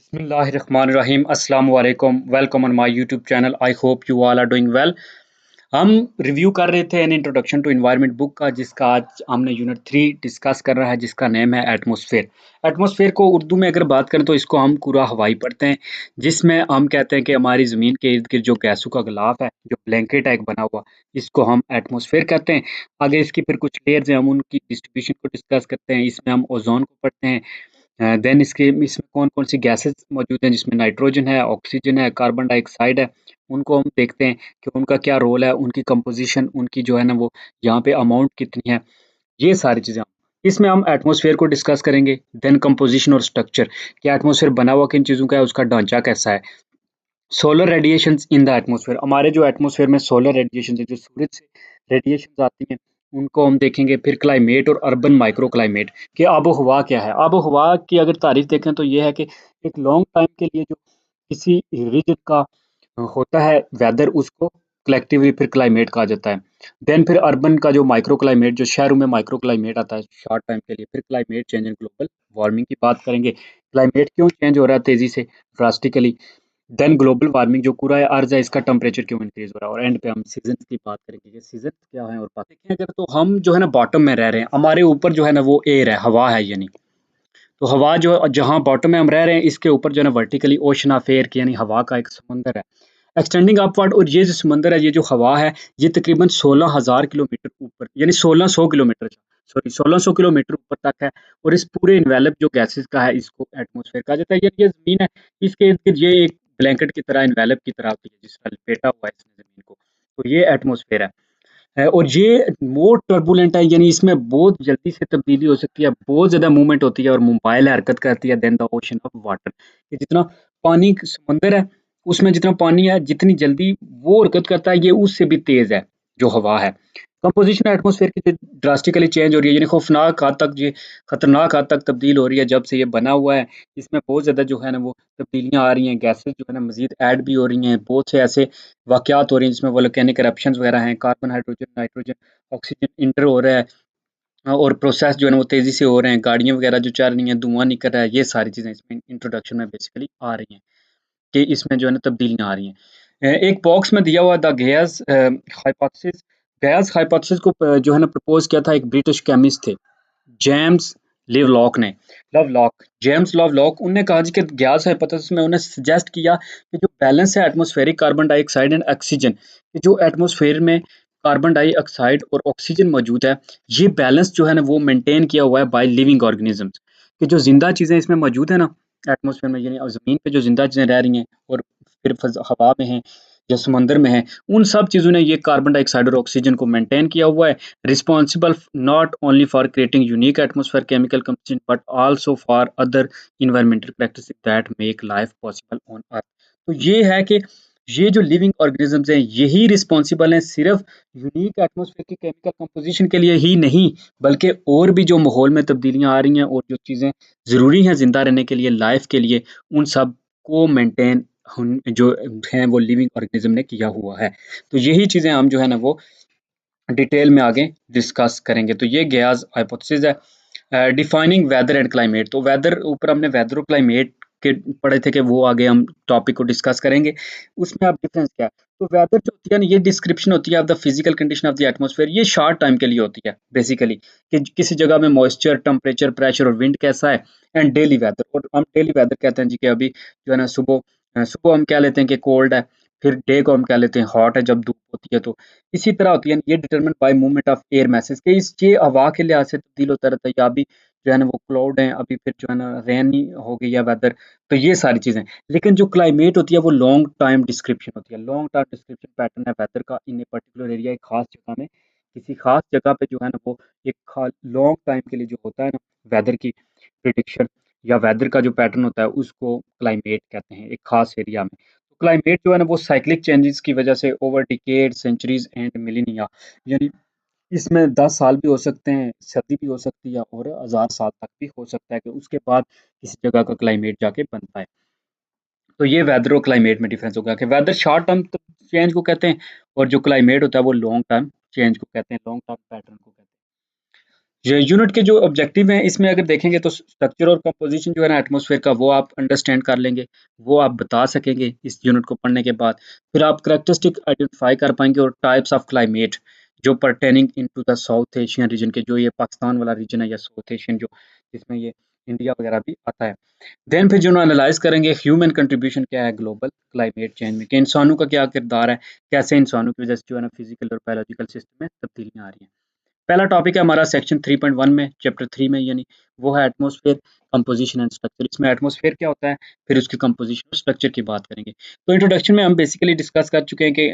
Bismillahirrahmanirrahim. Assalamu alaikum. Welcome on my YouTube channel. I hope you all are doing well. हम review कर रहे थे an introduction to environment book का, जिसका आज हमने यूनिट 3 डिस्कस कर रहा है, जिसका नेम है एटमॉस्फेयर। एटमॉस्फेयर को उर्दू में अगर बात करें तो इसको हम पूरा हवाई पढ़ते हैं, जिसमें हम कहते हैं कि हमारी ज़मीन के इर्द गिर्द जो गैसों का गिलाफ है, जो ब्लैंकेट है एक बना हुआ, इसको हम एटमॉस्फेयर कहते हैं। आगे इसकी फिर कुछ लेयर्स हैं, हम उनकी डिस्ट्रीब्यूशन को डिस्कस करते हैं। इसमें हम ओजोन को पढ़ते हैं। देन इसमें कौन-कौन सी गैसेज़ मौजूद हैं, जिसमें नाइट्रोजन है, ऑक्सीजन है, कार्बन डाइऑक्साइड है। उनको हम देखते हैं कि उनका क्या रोल है, उनकी कंपोज़िशन, उनकी जो है ना वो यहाँ पे अमाउंट कितनी है, ये सारी चीज़ें इसमें हम एटमॉस्फेयर को डिस्कस करेंगे। देन कंपोज़िशन और स्ट्रक्चर, कि एटमॉस्फेयर बना हुआ किन चीज़ों का है, उसका ढांचा कैसा है। Solar radiations in the atmosphere, हमारे जो एटमॉस्फेयर में सोलर रेडिएशन है, जो सूरज से रेडिएशंस आती हैं, उनको हम देखेंगे। फिर क्लाइमेट और अर्बन माइक्रो क्लाइमेट, कि आबो-हवा क्या है। आबो-हवा की अगर तारीफ देखें तो ये है कि एक लॉन्ग टाइम के लिए जो किसी रीजन का होता है वेदर, उसको कलेक्टिवली फिर क्लाइमेट कहा जाता है। देन फिर अर्बन का जो माइक्रो क्लाइमेट, जो शहरों में माइक्रो क्लाइमेट आता है शॉर्ट टाइम के लिए। फिर climate change and global warming की बात करेंगे। क्लाइमेट क्यों चेंज हो रहा है तेजी से, ड्रास्टिकली। देन ग्लोबल वार्मिंग, जो पूरा अर्ज है, इसका टेम्परेचर क्यों इंक्रीज हो रहा है। और एंड पे हम सीजन की बात करेंगे कि सीजन क्या है। और बात देखें अगर तो हम जो है ना बॉटम में रह रहे हैं, हमारे ऊपर जो है ना वो एयर है, हवा है यानी। तो हवा जो जहाँ बॉटम में हम रह रहे हैं, इसके ऊपर जो है ना वर्टिकली ओशन ऑफ एयर की यानी हवा का एक समंदर है एक्सटेंडिंग अपवर्ड। और ये जो समंदर है, ये जो हवा है, ये तकरीबन 16,000 किलोमीटर ऊपर यानी 1600 किलोमीटर, सॉरी 1600 किलोमीटर ऊपर तक है। और इस पूरे इन्वेलप जो गैसेस का है, इसको एटमॉस्फेयर कहा जाता है। ये जमीन है, इसके इर्द गिर्द ये एक ब्लैंकेट की तरह, इन्वेलप की तरह होती है, जिसका लपेटा हुआ है इसने जमीन को। तो ये एटमॉस्फेयर है। और ये मोर टर्बुलेंट है, यानी इसमें बहुत जल्दी से तब्दीली हो सकती है, बहुत ज़्यादा मूवमेंट होती है और मोबाइल हरकत करती है then the ocean of water. कि जितना पानी समंदर है, उसमें जितना पानी है, जितनी जल्दी वो हरकत करता है, ये उससे भी तेज़ है जो हवा है। कंपोजिशन एटमॉस्फेयर की ड्रास्टिकली चेंज हो रही है, यानी खौफनाक हद तक, ये खतरनाक हद तक तब्दील हो रही है जब से ये बना हुआ है। इसमें बहुत ज़्यादा जो है ना वो तब्दीलियाँ आ रही हैं, गैसेस जो है ना मज़ीद ऐड भी हो रही हैं। बहुत से ऐसे वाक़यात हो रहे हैं जिसमें वोल्केनिक इरप्शंस वगैरह हैं, carbon, hydrogen, nitrogen, oxygen inter हो रहा है। और प्रोसेस जो है ना वो तेज़ी से हो रहे हैं, गाड़ियाँ वगैरह जो चल रही हैं, धुआँ निकल रहा है, ये सारी चीज़ें इसमें इंट्रोडक्शन में बेसिकली आ रही हैं, कि इसमें जो है ना तब्दीलियाँ आ रही हैं। एक बॉक्स में दिया हुआ the gas hypothesis. Gas hypothesis को जो है ना प्रपोज़ किया था एक ब्रिटिश केमिस्ट थे, जेम्स लिवलॉक ने। लवलॉक, जेम्स लवलॉक, उन्होंने कहा जी कि गैस हाइपोथेसिस में उन्हें सजेस्ट किया कि जो बैलेंस है atmospheric carbon dioxide and oxygen, कि जो एटमॉस्फेयर में कार्बन डाइऑक्साइड और ऑक्सीजन मौजूद है, ये बैलेंस जो है ना वो मेंटेन किया हुआ है बाय लिविंग ऑर्गेनिजम्स। कि जो जिंदा चीज़ें इसमें मौजूद है ना एटमॉस्फेयर में, यानी ज़मीन पे जो जिंदा चीज़ें रह रही हैं और फिर हवा में हैं या समंदर में हैं, उन सब चीज़ों ने ये कार्बन डाइऑक्साइड और ऑक्सीजन को मेंटेन किया हुआ है। Responsible not only for creating unique atmosphere chemical composition but also for other environmental practices that make life possible on earth. तो ये है कि ये जो लिविंग ऑर्गेनिजम्स हैं, यही रिस्पॉन्सिबल हैं सिर्फ यूनिक एटमॉस्फेयर की केमिकल कंपोजिशन के लिए ही नहीं, बल्कि और भी जो माहौल में तब्दीलियां आ रही हैं और जो चीज़ें ज़रूरी हैं जिंदा रहने के लिए, लाइफ के लिए, उन सब को मेंटेन जो हैं वो लिविंग ऑर्गेनिज्म ने किया हुआ है। तो यही चीज़ें हम जो है ना वो डिटेल में आगे डिस्कस करेंगे। तो ये गैस हाइपोथेसिस है। डिफाइनिंग वेदर एंड क्लाइमेट, तो वेदर ऊपर हमने वेदर और क्लाइमेट के पढ़े थे, कि वो आगे हम टॉपिक को डिस्कस करेंगे। उसमें अब डिफरेंस क्या है। तो वेदर जो होती है ना, ये डिस्क्रिप्शन होती है of the physical condition of the atmosphere. ये शॉर्ट टाइम के लिए होती है बेसिकली, कि किसी जगह में मॉइस्चर, टेम्परेचर, प्रेशर और विंड कैसा है। एंड डेली वेदर, और हम डेली वेदर कहते हैं जी कि अभी जो है ना सुबह हम क्या लेते हैं कि कोल्ड है, फिर डे को हम क्या लेते हैं हॉट है जब धूप होती है। तो इसी तरह होती है, ये determined bye movement of air message, कि इस ये हवा के लिहाज से तब्दील होता रहता है, या अभी जो है ना वो क्लाउड है, अभी फिर जो है ना रेनी हो गई है वेदर। तो ये सारी चीज़ें, लेकिन जो क्लाइमेट होती है वो लॉन्ग टाइम डिस्क्रिप्शन होती है, लॉन्ग टाइम डिस्क्रिप्शन पैटर्न है वेदर का इन ए पर्टिकुलर एरिया, एक खास जगह में, किसी खास जगह पे जो है ना वो एक लॉन्ग टाइम के लिए जो होता है ना वेदर की प्रिडिक्शन या वेदर का जो पैटर्न होता है, उसको क्लाइमेट कहते हैं एक खास एरिया में। तो क्लाइमेट जो है ना वो साइक्लिक चेंजेस की वजह से over decade, centuries and millennia, यानी इसमें 10 साल भी हो सकते हैं, सदी भी हो सकती है और हज़ार साल तक भी हो सकता है कि उसके बाद किसी जगह का क्लाइमेट जाके बनता है। तो ये वेदर और क्लाइमेट में डिफरेंस हो गया कि वेदर शॉर्ट टर्म चेंज को कहते हैं, और जो क्लाइमेट होता है वो लॉन्ग टर्म चेंज को कहते हैं, लॉन्ग टर्म पैटर्न को कहते हैं। ये यूनिट के जो ऑब्जेक्टिव हैं इसमें अगर देखेंगे तो स्ट्रक्चर और कंपोजिशन जो है ना एटमॉस्फेयर का वो आप अंडरस्टैंड कर लेंगे, वो आप बता सकेंगे इस यूनिट को पढ़ने के बाद। फिर आप कैरेक्टरिस्टिक आइडेंटिफाई कर पाएँगे और टाइप्स ऑफ क्लाइमेट जो pertaining into the south Asian region के, जो ये पाकिस्तान वाला रीजन है या साउथ एशियन जो जिसमें ये इंडिया वगैरह भी आता है। देन फिर जो एनालाइज़ करेंगे ह्यूमन कंट्रीब्यूशन क्या है ग्लोबल क्लाइमेट चेंज में, कि इंसानों का क्या किरदार है, कैसे इंसानों की वजह से जो है ना फिजिकल और बायोलॉजिकल सिस्टम में तब्दीलियाँ आ रही हैं। पहला टॉपिक है हमारा सेक्शन 3.1 में, चैप्टर 3 में, यानी वो है एटमॉस्फेयर कंपोजिशन एंड स्ट्रक्चर। इसमें एटमॉस्फेयर क्या होता है, फिर उसकी कंपोजिशन और स्ट्रक्चर की बात करेंगे। तो इंट्रोडक्शन में हम बेसिकली डिस्कस कर चुके हैं कि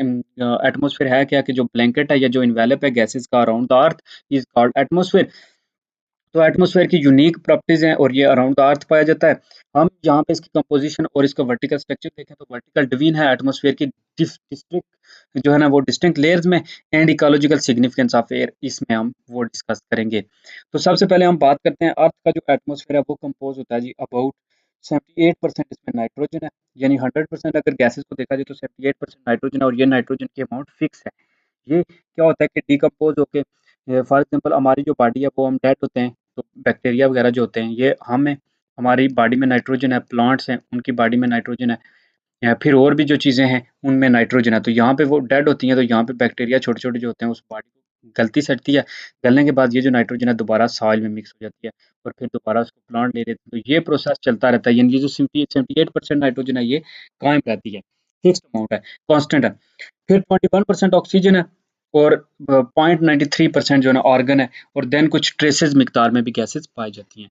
एटमॉस्फेयर है क्या, कि जो ब्लैंकेट है या जो इन्वेलप है गैसेस का around the earth is called atmosphere. तो एटमॉस्फेयर की यूनिक प्रॉपर्टीज हैं और ये अराउंड द अर्थ पाया जाता है। हम यहाँ पे इसकी कंपोजिशन और इसका वर्टिकल स्ट्रक्चर देखें तो वर्टिकल डिवीजन है एटमॉस्फेयर की डिस्ट्रिक्ट जो है ना वो डिस्टिंक्ट लेयर्स में, and ecological significance of air इसमें हम वो डिस्कस करेंगे। तो सबसे पहले हम बात करते हैं अर्थ का जो एटमॉस्फेयर है वो कंपोज होता है जी अबाउट 78% इसमें नाइट्रोजन है, यानी 100% अगर गैसेस को देखा जाए तो 78% नाइट्रोजन है, और ये नाइट्रोजन की अमाउंट फिक्स है। ये क्या होता है कि डिकम्पोज होके फॉर एग्जांपल हमारी जो बॉडी है वो हम डेड होते हैं, तो बैक्टीरिया वगैरह जो होते हैं ये हमें, हमारी बॉडी में नाइट्रोजन है, प्लांट्स हैं उनकी बॉडी में नाइट्रोजन है, या फिर और भी जो चीज़ें हैं उनमें नाइट्रोजन है। तो यहाँ पे वो डेड होती हैं तो यहाँ पे बैक्टीरिया छोटे-छोटे जो होते हैं उस बॉडी को गलती सड़ती है। गलने के बाद ये जो नाइट्रोजन है दोबारा सॉइल में मिक्स हो जाती है और फिर दोबारा उसको प्लांट ले लेते हैं। तो ये प्रोसेस चलता रहता है, यानी ये जो 78% नाइट्रोजन है ये कायम रहती है, फिक्स्ड अमाउंट है, कांस्टेंट है। फिर 21% ऑक्सीजन है और 0.93% जो है ना ऑर्गन है, और देन कुछ ट्रेसेस मिकदार में भी गैसेस पाई जाती हैं।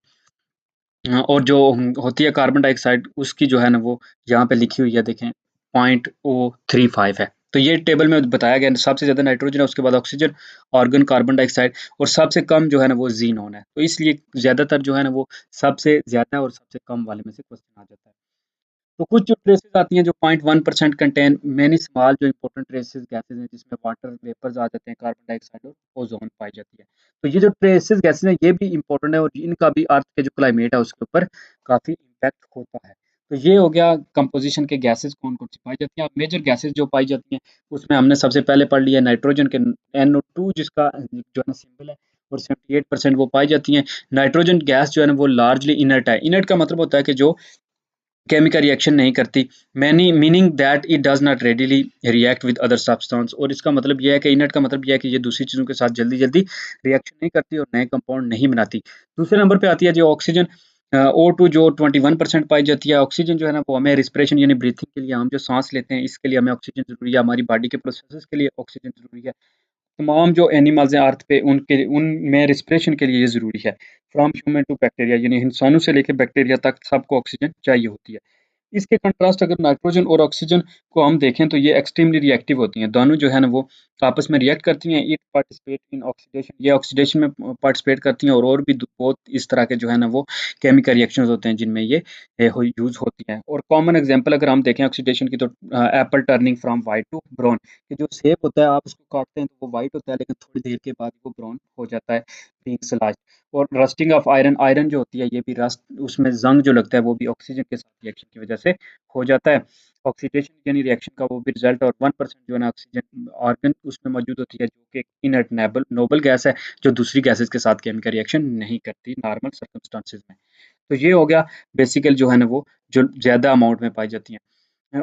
और जो होती है कार्बन डाइऑक्साइड उसकी जो है ना वो यहाँ पे लिखी हुई है देखें 0.035 है। तो ये टेबल में बताया गया है सबसे ज़्यादा नाइट्रोजन है, उसके बाद ऑक्सीजन, ऑर्गन, कार्बन डाइऑक्साइड, और सबसे कम जो है ना वो ज़ीनोन है। तो इसलिए ज़्यादातर जो है ना वो सबसे ज़्यादा और सबसे कम वाले में से क्वेश्चन आ जाता है। तो कुछ जो ट्रेसेस आती हैं जो 0.1% कंटेन मैनी स्मॉल जो इंपॉर्टेंट ट्रेसेस गैसेस हैं जिसमें वाटर वेपर्स आ जाते हैं, कार्बन डाइऑक्साइड और ओजोन पाई जाती है। तो ये जो ट्रेसेस गैसेस हैं ये भी इंपॉर्टेंट है और इनका भी अर्थ के जो क्लाइमेट है उसके ऊपर काफ़ी इम्पैक्ट होता है। तो ये हो गया कंपोजिशन के गैसेस कौन-कौन सी पाई जाती हैं। अब मेजर गैसेस जो पाई जाती हैं उसमें हमने सबसे पहले पढ़ लिया नाइट्रोजन के NO2 जिसका जो है ना सिंबल है, और 78% वो पाई जाती हैं। नाइट्रोजन गैस जो है ना वो लार्जली इनर्ट है। इनर्ट का मतलब होता है कि जो केमिकल रिएक्शन नहीं करती, many meaning that it does not readily react with other substance, और इसका मतलब यह है कि इनर्ट का मतलब यह है कि ये दूसरी चीज़ों के साथ जल्दी जल्दी रिएक्शन नहीं करती और नए कंपाउंड नहीं बनाती। दूसरे नंबर पे आती है जो ऑक्सीजन, O2 जो 21% पाई जाती है। ऑक्सीजन जो है ना वो हमें रिस्पिरेशन यानी ब्रीथिंग के लिए, हम जो सांस लेते हैं इसके लिए हमें ऑक्सीजन ज़रूरी है, हमारी बॉडी के प्रोसेसेस के लिए ऑक्सीजन ज़रूरी है। तमाम जो एनिमल्स हैं अर्थ पे उनके उनमें रिस्पिरेशन के लिए ये ज़रूरी है। फ्रॉम ह्यूमन टू बैक्टीरिया, यानी इंसानों से लेके बैक्टीरिया तक सबको ऑक्सीजन चाहिए होती है। इसके कंट्रास्ट अगर नाइट्रोजन और ऑक्सीजन को हम देखें तो ये एक्सट्रीमली रिएक्टिव होती हैं। दोनों जो है ना वो आपस में रिएक्ट करती हैं। इट पार्टिसिपेट इन ऑक्सीडेशन, ये ऑक्सीडेशन में पार्टिसिपेट करती हैं, और भी बहुत इस तरह के जो है ना वो केमिकल रिएक्शंस होते हैं जिनमें ये यूज़ होती हैं। और कॉमन एग्जांपल अगर हम देखें ऑक्सीडेशन की तो apple turning from white to brown, कि जो सेब होता है आप उसको काटते हैं तो वो व्हाइट होता है लेकिन थोड़ी देर के बाद वो ब्राउन हो जाता है, बीइंग स्लाइस्ड। और रस्टिंग ऑफ आयरन, आयरन जो होती है ये भी रस्ट, उसमें जंग जो लगता है वो भी ऑक्सीजन के साथ रिएक्शन की वजह से हो जाता है। ऑक्सीडेशन यानी रिएक्शन का वो भी रिजल्ट, और 1% जो है ना ऑक्सीजन ऑर्गन उसमें मौजूद होती है जो कि इनर्ट नेबल नोबल गैस है, जो दूसरी गैसेस के साथ केमिकल रिएक्शन नहीं करती नॉर्मल सर्कमस्टांसिस में। तो ये हो गया बेसिकल जो है ना वो जो ज़्यादा अमाउंट में पाई जाती हैं।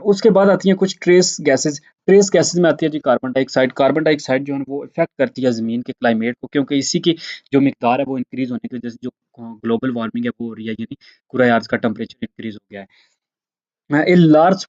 उसके बाद आती हैं कुछ ट्रेस गैसेज़। ट्रेस गैसेज़ में आती है जी कार्बन डाइऑक्साइड। कार्बन डाइऑक्साइड जो है ना वो इफ़ेक्ट करती है ज़मीन के क्लाइमेट को, क्योंकि इसी की जो मिकदार है वो इंक्रीज़ होने की वजह से जो ग्लोबल वार्मिंग है वो हो रही है, यानी पूरा अर्थ का टेम्परेचर इंक्रीज़ हो गया है। A large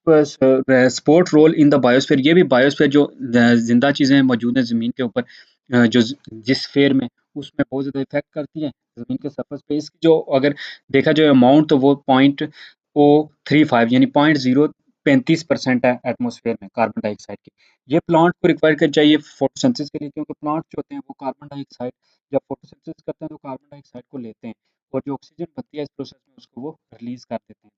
support role in the biosphere, ये भी बायोस्फीयर जो ज़िंदा चीज़ें मौजूद हैं ज़मीन के ऊपर, जो जिस स्फीयर में, उसमें बहुत ज़्यादा इफ़ेक्ट करती हैं ज़मीन के सरफेस पे। इसकी जो अगर देखा जाए अमाउंट तो वो 0.035 यानी 0.035% है एटमॉस्फेयर में कार्बन डाइऑक्साइड की। ये प्लांट को रिक्वायर कर चाहिए फोटोसिंथेसिस के लिए, क्योंकि प्लांट्स जो होते हैं वो कार्बन डाइऑक्साइड जब फोटोसिंथेसिस करते हैं तो कार्बन डाइऑक्साइड को लेते हैं, और जो ऑक्सीजन बनती है इस प्रोसेस में उसको वो रिलीज़ कर देते हैं।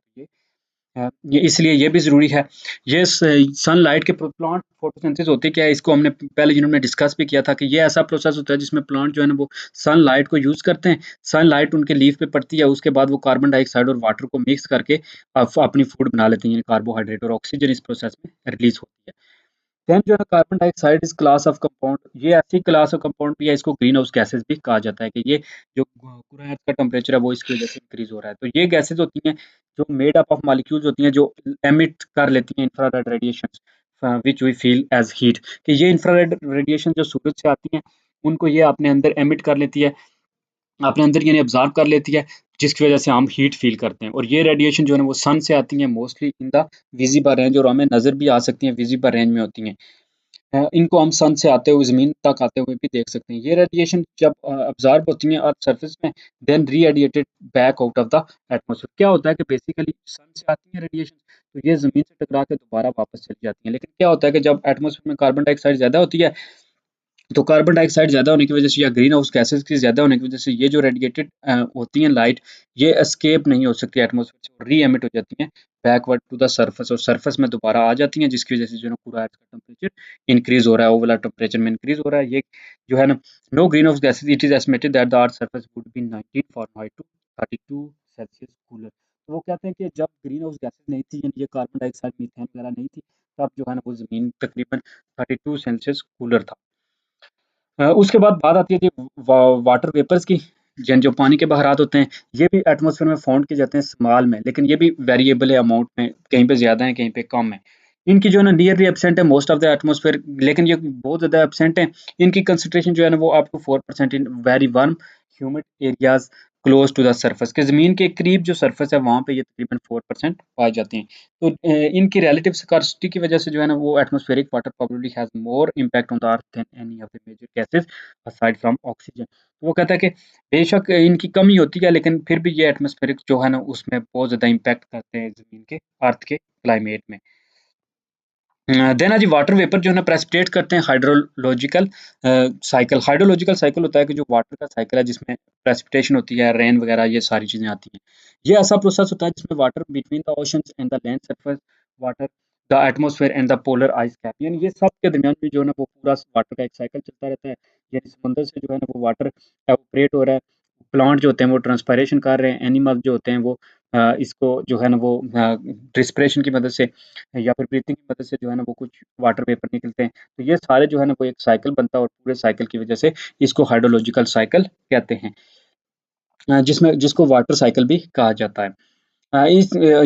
तो ये इसलिए ये भी ज़रूरी है। ये सनलाइट के प्लांट फोटोसिंथेसिस होती क्या है, इसको हमने पहले यूनिट में डिस्कस भी किया था कि ये ऐसा प्रोसेस होता है जिसमें प्लांट जो है ना वो सनलाइट को यूज़ करते हैं। सनलाइट उनके लीफ पे पड़ती है, उसके बाद वो कार्बन डाइऑक्साइड और वाटर को मिक्स करके अपनी फूड बना लेते हैं, यानी कार्बोहाइड्रेट, और ऑक्सीजन इस प्रोसेस में रिलीज़ होती है। देन जो है कार्बन डाइऑक्साइड इस क्लास ऑफ कंपाउंड, ये ऐसी क्लास ऑफ कंपाउंड भी है, इसको ग्रीन हाउस गैसेस भी कहा जाता है कि ये जो पूरा अर्थ का टेम्परेचर है वो इसकी वजह से इंक्रीज हो रहा है। तो ये गैसेस होती हैं जो मेड अप ऑफ मॉलिक्यूल्स होती हैं जो एमिट कर लेती हैं infrared radiation which we feel as heat, कि ये इंफ्रारेड रेडिएशन जो सूरज से आती हैं उनको ये अपने अंदर एमिट कर लेती है, अपने अंदर यानी ऑब्जॉर्ब कर लेती है, जिसकी वजह से हम हीट फील करते हैं। और ये रेडिएशन जो है ना वो सन से आती है mostly in the visible range, और हमें नजर भी आ सकती हैं, विजिबल रेंज में होती हैं। इनको हम सन से आते हुए ज़मीन तक आते हुए भी देख सकते हैं। ये रेडिएशन जब अब्ज़ॉर्ब होती हैं अर्थ सरफेस में, then re-radiated back out of the atmosphere. क्या होता है कि बेसिकली सन से आती है रेडिएशन, तो ये ज़मीन से टकरा के दोबारा वापस चली जाती हैं। लेकिन क्या होता है कि जब एटमॉस्फेयर में कार्बन डाइऑक्साइड ज़्यादा होती है, तो कार्बन डाइऑक्साइड ज़्यादा होने की वजह से या ग्रीन हाउस गैसेस की ज़्यादा होने की वजह से ये जो रेडिएटेड होती हैं लाइट, ये एस्केप नहीं हो सकती एटमॉस्फेयर से, और री एमिट हो जाती हैं बैकवर्ड टू द सरफेस, और सरफेस में दोबारा आ जाती हैं, जिसकी वजह से जो है ना पूरा अर्थ का टेम्परेचर इंक्रीज हो रहा है, वो वाला टेम्परेचर में इंक्रीज हो रहा है। ये जो है ना, no green house gases, it is estimated that the earth surface would be 19 Fahrenheit to 32 Celsius cooler. तो वो कहते हैं कि जब ग्रीन हाउस गैसेस नहीं थी, यानी ये कार्बन डाइऑक्साइड मीथेन वगैरह नहीं थी, तब जो है ना वो ज़मीन तकरीबन 32 सेल्सियस कूलर था। उसके बाद बात आती है कि वाटर वेपर्स की, जो पानी के बहारात होते हैं, ये भी एटमॉस्फेयर में फाउंड किए जाते हैं स्मॉल में, लेकिन ये भी वेरिएबल है अमाउंट में, कहीं पे ज़्यादा है कहीं पे कम है। इनकी जो है ना नियरली एब्सेंट है मोस्ट ऑफ द एटमॉस्फेयर, लेकिन ये बहुत ज़्यादा एब्सेंट है। इनकी कंसंट्रेशन जो है ना वो up to 4% in very warm humid areas close to the surface, के ज़मीन के करीब जो सरफेस है वहाँ पे ये तकरीबन 4% पाई जाती हैं। तो इनकी रिलेटिव स्कार्सिटी की वजह से जो है ना वो atmospheric water probably has more impact on the earth than any of the major gases aside from oxygen. तो वो कहता है कि बेशक इनकी कमी होती है, लेकिन फिर भी ये एटमॉस्फेरिक जो है ना उसमें बहुत ज़्यादा इम्पैक्ट करते हैं ज़मीन के, अर्थ के क्लाइमेट में। देन जी वाटर वेपर जो है ना प्रेसिपिटेट करते हैं हाइड्रोलॉजिकल साइकिल। हाइड्रोलॉजिकल साइकिल होता है कि जो वाटर का साइकिल है जिसमें प्रेसिपिटेशन होती है, रेन वगैरह ये सारी चीज़ें आती हैं। ये ऐसा प्रोसेस होता है जिसमें water between the oceans and the land surface water, the atmosphere and the polar ice cap, यानी ये सब के दरमियान में जो है ना वो पूरा वाटर का एक साइकिल चलता रहता है। यानी समंदर से जो है ना वो वाटर एवोपरेट हो रहा है, प्लांट जो होते हैं वो ट्रांसपायरेशन कर रहे हैं, एनिमल जो होते हैं वो इसको जो है ना वो रिस्पिरेशन की मदद से या फिर ब्रीथिंग की मदद से जो है ना वो कुछ वाटर वेपर निकलते हैं। तो ये सारे जो है ना वो एक साइकिल बनता है, और पूरे साइकिल की वजह से इसको हाइड्रोलॉजिकल साइकिल कहते हैं, जिसमें जिसको वाटर साइकिल भी कहा जाता है।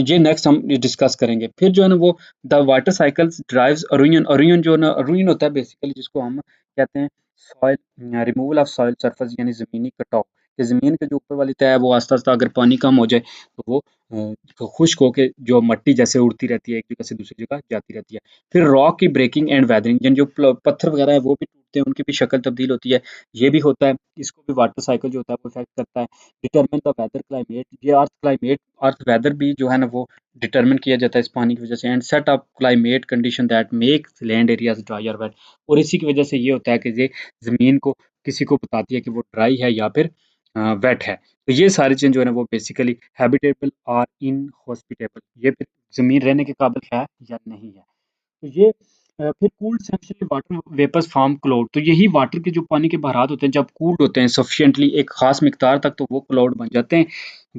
ये नेक्स्ट हम डिस्कस करेंगे। फिर जो है ना वो द वाटर साइकिल्स ड्राइव्स अरुयन, अरुयन जो है ना अरुयन होता है बेसिकली, जिसको हम कहते हैं soil removal of soil surface, यानी ज़मीनी कटाव, कि ज़मीन के जो ऊपर वाली तय है वो आस्ता-आस्ता अगर पानी कम हो जाए तो वो खुश्क होके जो मिट्टी जैसे उड़ती रहती है, एक जगह से दूसरी जगह जाती रहती है। फिर रॉक की ब्रेकिंग एंड वेदरिंग, यानी जो पत्थर वगैरह है वो भी टूटते हैं, उनकी भी शक्ल तब्दील होती है, ये भी होता है। इसको भी वाटर साइकिल जो होता है वो इफेक्ट करता है। डिटरमिन द वेदर क्लाइमेट, ये अर्थ क्लाइमेट, अर्थ वेदर भी जो है ना वो डिटरमिन किया जाता है इस पानी की वजह से। And set up climate condition that makes land areas dry और वेट, और इसी की वजह से ये होता है कि ये ज़मीन को किसी को बताती है कि वो ड्राई है या फिर वेट है। तो ये सारी चीज़ें जो है ना वो बेसिकली हैबिटेबल और इनहॉस्पिटेबल, ये फिर ज़मीन रहने के काबिल है या नहीं है। तो ये फिर cooled century water vapours form cloud, तो यही वाटर के जो पानी के बहारात होते हैं जब कूल्ड होते हैं सफिशिएंटली एक खास मिकदार तक, तो वो क्लाउड बन जाते हैं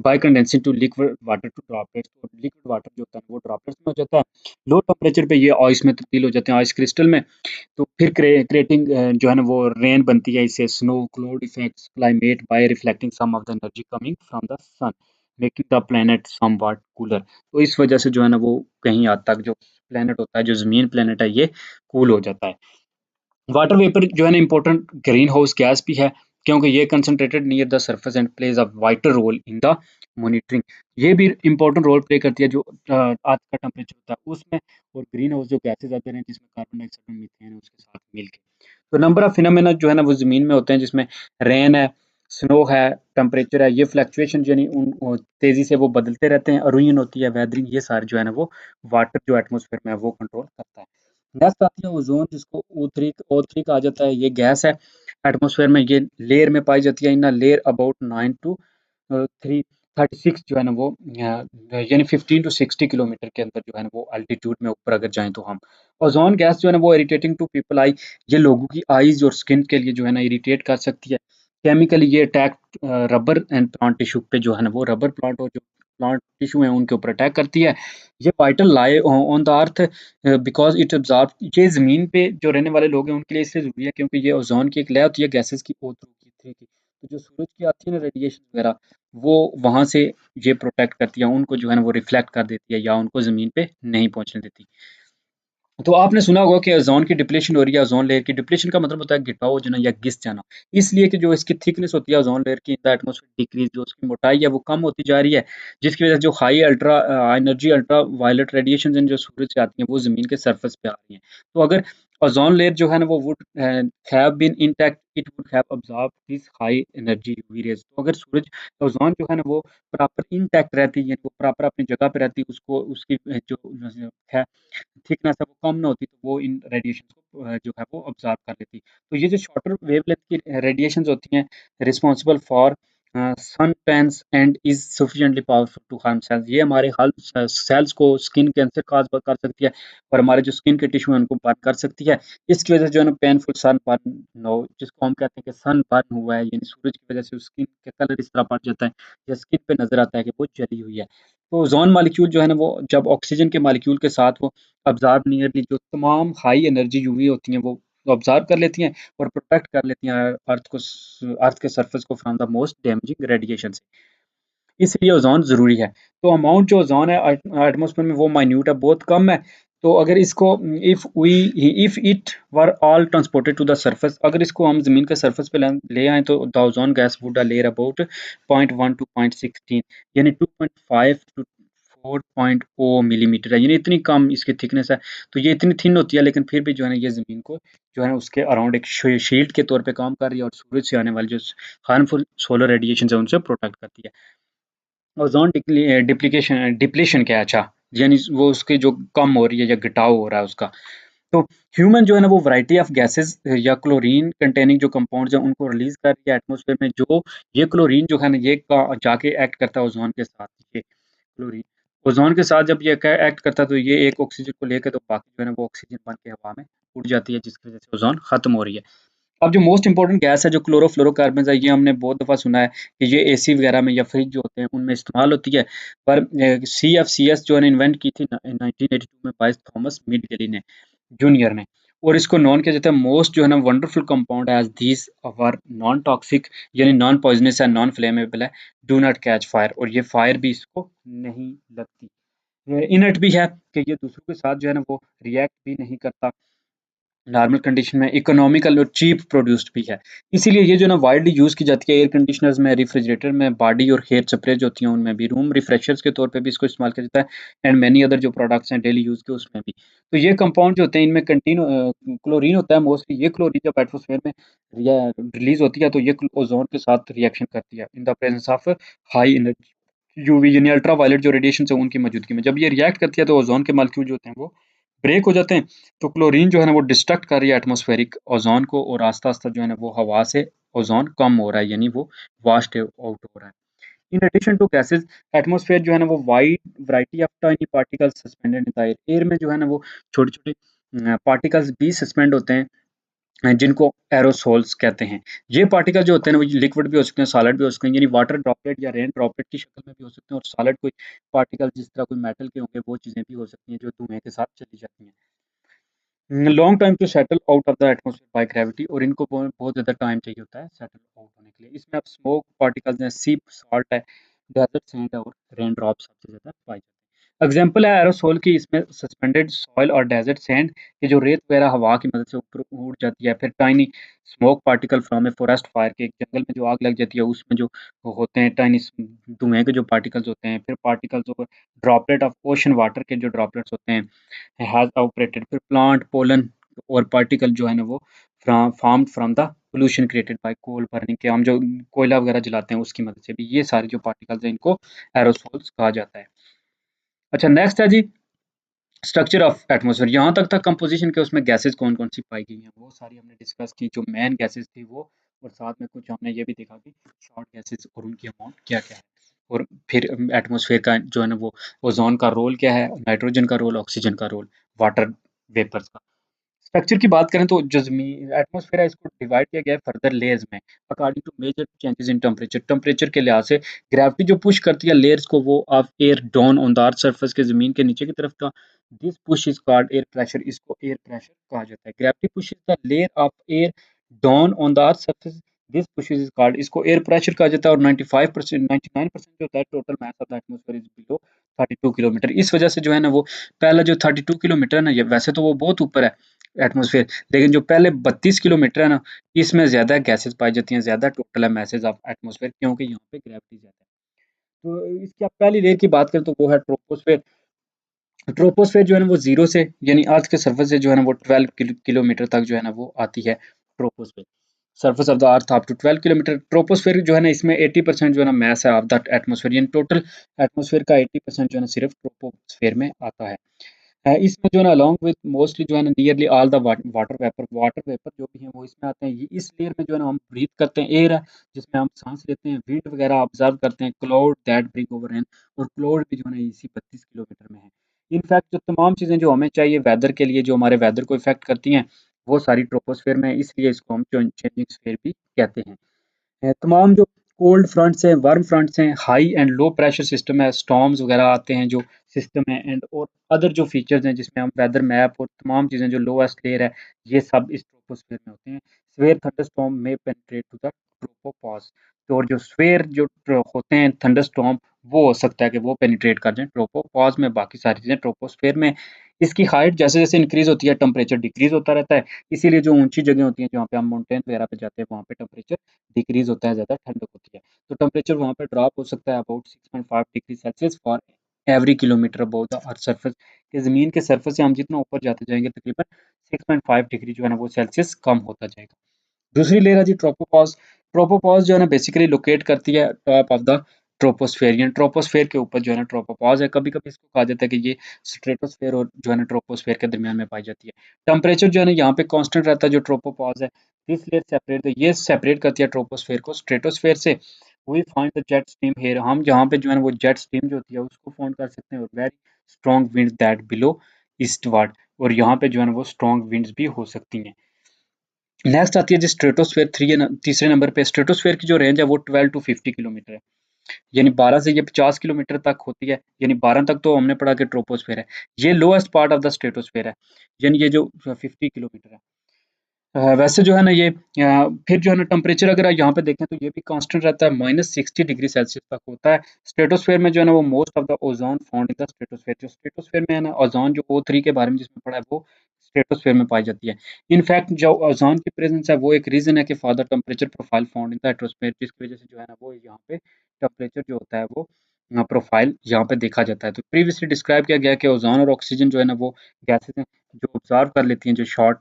by condensing to liquid water to droplets, और लिक्विड वाटर जो होता है वो ड्रॉपलेट्स में हो जाता है। लो टेम्परेचर पे ये आइस में तब्दील हो जाते हैं, आइस क्रिस्टल में। तो फिर क्रिएटिंग जो है ना वो रेन बनती है, इससे snow cloud effects climate by reflecting some of the energy coming from the sun, making the planet somewhat cooler. तो इस वजह से जो है ना वो कहीं हद तक जो प्लेनेट होता है, जो ज़मीन प्लेनेट है, ये कूल हो जाता है। वाटर वेपर जो है ना इम्पोर्टेंट ग्रीन हाउस गैस भी है, क्योंकि ये concentrated near the surface and plays a wider role in the monitoring. ये भी इम्पोर्टेंट रोल प्ले करती है जो अर्थ का टेम्परेचर होता है उसमें, और ग्रीन हाउस जो गैसेज आते हैं जिसमें कार्बन डाइऑक्साइड और मीथेन है उसके साथ मिलके। तो नंबर ऑफ फिनोमेना जो है ना वो ज़मीन में होते हैं, जिसमें रेन है, स्नो है, टेम्परेचर है, ये फ्लक्चुएशन यानी तेज़ी से वो बदलते रहते हैं, अरुयन होती है, वेदरिंग, ये सारे जो है ना वो वाटर जो एटमॉस्फेयर में है वो कंट्रोल करता है। नेक्स्ट आती है ओज़ोन, जिसको O3 कहा जाता है। ये गैस है, एटमॉस्फेयर में ये लेयर में पाई जाती है, इन अ लेयर अबाउट 9 टू 36 जो है ना वो यानी 15 टू 60 किलोमीटर के अंदर जो है ना वो अल्टीट्यूड में ऊपर अगर जाएँ तो हम। ओज़ोन गैस जो है ना वो इरिटेटिंग टू पीपल आई, ये लोगों की आईज़ और स्किन के लिए जो है ना इरिटेट कर सकती है। केमिकली ये attack rubber and plant tissue पे जो है ना वो रबर प्लांट और जो प्लांट टिश्यू हैं उनके ऊपर अटैक करती है। ये vital lie on the earth because it absorb, ये ज़मीन पे जो रहने वाले लोग हैं उनके लिए इसलिए ज़रूरी है क्योंकि ये ओज़ोन की एक लेयर होती है गैसेज़ की O3 की। तो जो सूरज की आती है ना रेडिएशन वगैरह, वो वहाँ से ये प्रोटेक्ट करती है, उनको जो है ना वो रिफ्लेक्ट कर देती है या उनको ज़मीन पे नहीं पहुँचने देती। तो आपने सुना होगा कि ओज़ोन की डिप्लीशन हो रही है, ओज़ोन लेयर की डिप्लीशन का मतलब होता है घिटाव हो जाना या घिस जाना। इसलिए कि जो इसकी थिकनेस होती है ओज़ोन लेयर की इन द एटमॉस्फेयर डिक्रीज़, जो उसकी मोटाई है वो कम होती जा रही है, जिसकी वज़ह से जो high energy ultra violet radiations हैं जो सूरज से आती हैं वो ज़मीन के सरफेस पे आ रही हैं। तो अगर ओज़ोन लेयर जो है ना वो would have been intact, it would have absorbed this high energy UV rays. तो अगर सूरज ओज़ोन जो है ना वो प्रॉपर इंटैक्ट रहती है, वो प्रॉपर अपनी जगह पे रहती है, उसको उसकी जो है थिकनेस है वो कम ना होती, तो वो इन रेडिएशन को जो है वो ऑब्जर्व कर लेती। तो ये जो शॉर्टर वेवलेंथ की रेडिएशंस होती हैं responsible for sun tans and is sufficiently powerful to harm cells, ये हमारे सेल्स को स्किन कैंसर काज कर सकती है और हमारे जो स्किन के टिश्यू है उनको बर्न कर सकती है। इसकी वजह से जो है ना पेनफुल सन बर्न नो, जिसको हम कहते हैं कि सन बर्न हुआ है, यानी सूरज की वजह से स्किन का कलर इस तरह पड़ जाता है या स्किन पे नजर आता है कि वो जली हुई है। तो ओज़ोन मॉलिक्यूल जो है ना वो जब ऑक्सीजन के मॉलिक्यूल के साथ वो अब्ज़ॉर्ब नियरली जो तमाम हाई एनर्जी यूवी होती हैं वो अब्ज़ॉर्ब कर लेती हैं और प्रोटेक्ट कर लेती हैं अर्थ के सरफेस को from the most damaging radiation से। इसलिए ओज़ोन ज़रूरी है। तो अमाउंट जो ओज़ोन है एटमॉस्फेयर में वो माइन्यूट है, बहुत कम है। तो अगर इसको if it were all transported to the surface, अगर इसको हम ज़मीन के सरफेस पे ले आएँ तो the ozone gas would layer about 0.1 to 0.16, यानी 2.5 टू 4.0 मिलीमीटर है, यानी इतनी कम इसकी थिकनेस है। तो ये इतनी थिन होती है लेकिन फिर भी जो है ना ये ज़मीन को जो है ना उसके अराउंड एक शील्ड के तौर पे काम कर रही है और सूरज से आने वाली जो हार्मफुल सोलर रेडिएशंस है उनसे प्रोटेक्ट करती है। ओज़ोन डिप्लीशन क्या है? अच्छा, यानी वो उसकी जो कम हो रही है या घटाव हो रहा है उसका। तो ह्यूमन जो है ना वो वैरायटी ऑफ गैसेस या क्लोरीन कंटेनिंग जो कंपाउंड्स हैं उनको रिलीज़ कर रही है एटमॉस्फेयर में, जो ये क्लोरीन जो है ना ये का जाके एक्ट करता है ओज़ोन के साथ, ये क्लोरीन। ओज़ोन के साथ जब ये क एक्ट करता है तो ये एक ऑक्सीजन को लेके तो बाकी जो है ना वो ऑक्सीजन बन के हवा में उड़ जाती है, जिसकी वज़ह से ओज़ोन खत्म हो रही है। अब जो मोस्ट इम्पोर्टेंट गैस है जो क्लोरोफ्लोरोकार्बन्स है, ये हमने बहुत दफ़ा सुना है कि ये एसी वगैरह में या फ्रिज जो होते हैं उनमें इस्तेमाल होती है। पर सीएफसीएस जो है ना इन्वेंट की थी 1982 में बाय थॉमस मिडगेली ने जूनियर ने, और इसको नॉन किया जाता है मोस्ट जो है ना wonderful compound as these were non toxic, यानी नॉन पॉइज़नस है, नॉन फ्लेमेबल है, डू नॉट कैच फायर, और ये फायर भी इसको नहीं लगती। ये इनर्ट भी है कि ये दूसरों के साथ जो है ना वो रिएक्ट भी नहीं करता। नॉर्मल कंडीशन में इकोनॉमिकल और चीप प्रोड्यूस्ड भी है। इसीलिए ये जो ना वाइडली यूज़ की जाती है एयर कंडीशनर्स में, रेफ्रिजरेटर में, बॉडी और हेयर स्प्रे जो होती हैं उनमें भी, रूम रिफ्रेशर्स के तौर पे भी इसको इस्तेमाल किया जाता है एंड मेनी अदर जो प्रोडक्ट्स हैं डेली यूज़ के उसमें भी। तो ये कंपाउंड जो होते हैं इनमें क्लोरीन होता है मोस्टली, ये क्लोरीन जब एटमॉस्फेयर में रिलीज़ होती है तो ये ओज़ोन के साथ रिएक्शन करती है in the presence of high energy UV, यानी अल्ट्रावायलेट जो रेडिएशंस है उनकी मौजूदगी में। जब ये रिएक्ट करती है तो ओज़ोन के मॉलिक्यूल जो होते हैं वो ब्रेक हो जाते हैं। तो क्लोरीन जो है ना वो डिस्ट्रक्ट कर रही है एटमॉस्फेरिक ओज़ोन को और आस्ता-आस्ता जो है ना वो हवा से ओज़ोन कम हो रहा है, यानी वो वास्ट आउट हो रहा है। In addition to gases, atmosphere जो है ना वो wide variety of tiny particles suspended in the air. Air में जो है ना वो छोटे-छोटे पार्टिकल्स भी सस्पेंड होते हैं जिनको एरोसोल्स कहते हैं। ये पार्टिकल जो होते हैं ना वो लिक्विड भी हो सकते हैं, सॉलिड भी हो सकते हैं, यानी वाटर ड्रॉपलेट या रेन ड्रॉपलेट की शक्ल में भी हो सकते हैं, और सॉलिड कोई पार्टिकल जिस तरह कोई मेटल के होंगे वो चीज़ें भी हो सकती हैं जो धुएँ के साथ चली जाती हैं। Long time to settle out of the atmosphere by gravity, और इनको बहुत ज़्यादा टाइम चाहिए होता है सेटल आउट होने के लिए। इसमें अब स्मोक पार्टिकल्स हैं, सी सॉल्ट है, डेजर्ट सैंड है और रेन ड्रॉप सबसे ज़्यादा पाए जाते हैं। एग्जाम्पल है एरोसोल की, इसमें सस्पेंडेड सॉइल और डेजर्ट सैंड, ये जो रेत वगैरह हवा की मदद से ऊपर उड़ जाती है। फिर tiny smoke particle from a forest fire, के एक जंगल में जो आग लग जाती है उसमें जो होते हैं टाइनी धुएं के जो पार्टिकल्स होते हैं। फिर पार्टिकल्स और ड्रॉपलेट ऑफ ओशन वाटर के जो ड्रॉपलेट्स होते हैं हैज़ ऑपरेटेड। फिर प्लांट पोलन और पार्टिकल जो है ना वो formed from the pollution created by coal burning, के हम जो कोयला वगैरह जलाते हैं उसकी मदद से भी, ये सारे जो पार्टिकल्स हैं इनको एरोसोल्स कहा जाता है। अच्छा, नेक्स्ट है जी स्ट्रक्चर ऑफ एटमॉस्फेयर। यहाँ तक था कंपोजिशन के, उसमें गैसेस कौन कौन सी पाई गई हैं वो सारी हमने डिस्कस की, जो मेन गैसेस थी वो, और साथ में कुछ हमने ये भी देखा कि शॉर्ट गैसेस और उनकी अमाउंट क्या क्या है। और फिर एटमॉस्फेयर का जो है ना वो ओजोन का रोल क्या है, नाइट्रोजन का रोल, ऑक्सीजन का रोल, वाटर वेपर्स का। स्ट्रक्चर की बात करें तो जो ज़मीन एटमॉस्फेयर है इसको डिवाइड किया गया है फर्दर लेयर्स में according to major changes in temperature. Temperature के लिहाज से ग्रेविटी जो पुश करती है लेयर्स को वो of air down on the earth surface के ज़मीन के नीचे की तरफ का this push is called air pressure. इसको एयर प्रेशर कहा जाता है। Gravity pushes the layer of air down on the earth surface this pushes is called इसको एयर प्रेशर कहा जाता है। और 95% 99% जो होता है total mass of the atmosphere is below 32 kilometre. इस वजह से जो है ना वो पहला जो 32 किलोमीटर है ना ये वैसे तो वो बहुत ऊपर है एटमॉस्फेयर, लेकिन जो पहले 32 किलोमीटर है ना इसमें ज़्यादा गैसेस पाई जाती हैं, ज़्यादा टोटल है मैसेज ऑफ एटमॉस्फेयर क्योंकि यहाँ पे ग्रेविटी ज़्यादा है। तो इसकी आप पहली लेयर की बात करें तो वो है ट्रोपोस्फेयर। ट्रोपोस्फेयर जो है ना वो जीरो से यानी अर्थ के सरफेस से जो है ना वो 12 किलोमीटर तक जो है ना वो आती है troposphere. Surface of the earth up to 12 kilometre. Troposphere जो है ना इसमें 80% जो है ना मैस है ऑफ द एटमॉस्फेयर, यानी टोटल एटमॉस्फेयर का 80% जो है ना सिर्फ ट्रोपोस्फेयर में आता है। इसमें जो है ना अलॉन्ग विद मोस्टली जो है ना nearly all the water vapour जो भी है वो इसमें आते हैं। ये इस लेयर में जो है ना हम ब्रीथ करते हैं, एयर है जिसमें हम सांस लेते हैं, विंड वगैरह ऑब्जर्व करते हैं, cloud that bring over rain. और क्लाउड भी जो है ना इसी 32 किलोमीटर में है। इनफैक्ट जो तमाम चीज़ें जो हमें चाहिए वेदर के लिए, जो हमारे वेदर को इफेक्ट करती हैं, वो सारी ट्रोपोस्फेयर में है, इसलिए इसको हम चेंजिंग स्फीयर भी कहते हैं। तमाम जो कोल्ड फ्रंट्स हैं, वार्म फ्रंट्स हैं, high and low pressure system है, स्टॉर्म्स वगैरह आते हैं जो सिस्टम है, एंड और अदर जो फीचर्स हैं जिसमें हम वेदर मैप और तमाम चीज़ें जो लोएस्ट लेयर है ये सब इस ट्रोपोस्फेयर में होते हैं। स्फेयर थंडरस्टॉर्म में पेनिट्रेट टू द ट्रोपोपॉज। तो और जो स्फेयर जो होते हैं थंडरस्टॉर्म वो हो सकता है कि वो पेनिट्रेट कर जाए ट्रोपोपॉज में, बाकी सारी चीज़ें ट्रोपोस्फेयर में। इसकी हाइट जैसे जैसे इंक्रीज होती है टेम्परेचर डिक्रीज होता रहता है। इसीलिए जो ऊंची जगह होती हैं जहाँ पे हम माउंटेन वगैरह पे जाते हैं वहाँ पे टेम्परेचर डिक्रीज होता है, ज़्यादा ठंडक होती है। तो टेम्परेचर वहाँ पे ड्रॉप हो सकता है about 6.5 degree Celsius for every kilometre above the earth surface. कि ज़मीन के सरफेस से हम जितना ऊपर जाते जाएंगे तकरीबन 6.5 डिग्री जो है ना वो सेल्सियस कम होता जाएगा। दूसरी लेयर है जी ट्रोपोपॉज़। ट्रोपोपॉज़ जो है ना बेसिकली लोकेट करती है टॉप ऑफ द ट्रोपोस्फेरियन। ट्रोपोस्फेयर के ऊपर जो है ना ट्रोपोपॉज़ है। कभी-कभी इसको कहा जाता है कि ये स्ट्रेटोस्फेयर और जो है ना ट्रोपोस्फेयर के दरमियान में पाई जाती है। टेम्परेचर जो है ना यहाँ पे कांस्टेंट रहता है जो ट्रोपोपॉज़ है। दिस लेयर सेपरेट ये सेपरेट करती है ट्रोपोस्फेयर को स्ट्रेटोस्फेयर से। We find the jet stream here. हम जहाँ पे जो है ना वो जेट स्ट्रीम जो होती है उसको फाइंड कर सकते हैं। और very strong wind that below eastward. और यहाँ पे जो है ना वो स्ट्रॉन्ग विंड्स भी हो सकती हैं। नेक्स्ट आती है जी स्ट्रेटोस्फेयर तीसरे नंबर पे। स्ट्रेटोस्फेयर की जो रेंज है वो 12 टू 50 किलोमीटर है, यानी 12 से ये 50 किलोमीटर तक होती है। यानी 12 तक तो हमने पढ़ा कि ट्रोपोस्फेयर है। ये lowest part of the stratosphere है, यानी ये जो 50 किलोमीटर है। वैसे जो है ना ये फिर जो है ना टेम्परेचर अगर यहाँ पे देखें तो ये भी कांस्टेंट रहता है, -60 डिग्री सेल्सियस तक होता है। स्ट्रेटोस्फेयर में जो है ना वो most of the ozone found in the stratosphere. जो स्ट्रेटोस्फेयर में है ना ओजोन जो O3 के बारे में जिसमें पढ़ा है वो स्ट्रेटोस्फेयर में पाई जाती है। इनफैक्ट जो ओजोन की प्रेजेंस है वो एक रीजन है कि for the temperature profile found in the atmosphere, जिसकी वजह से जो है ना वो यहाँ पे टेम्परेचर जो होता है वो प्रोफाइल यहाँ पे देखा जाता है। तो प्रीवियसली डिस्क्राइब किया गया कि ओजोन और ऑक्सीजन जो है ना वो गैसेज हैं जो ऑब्जर्व कर लेती हैं जो शॉर्ट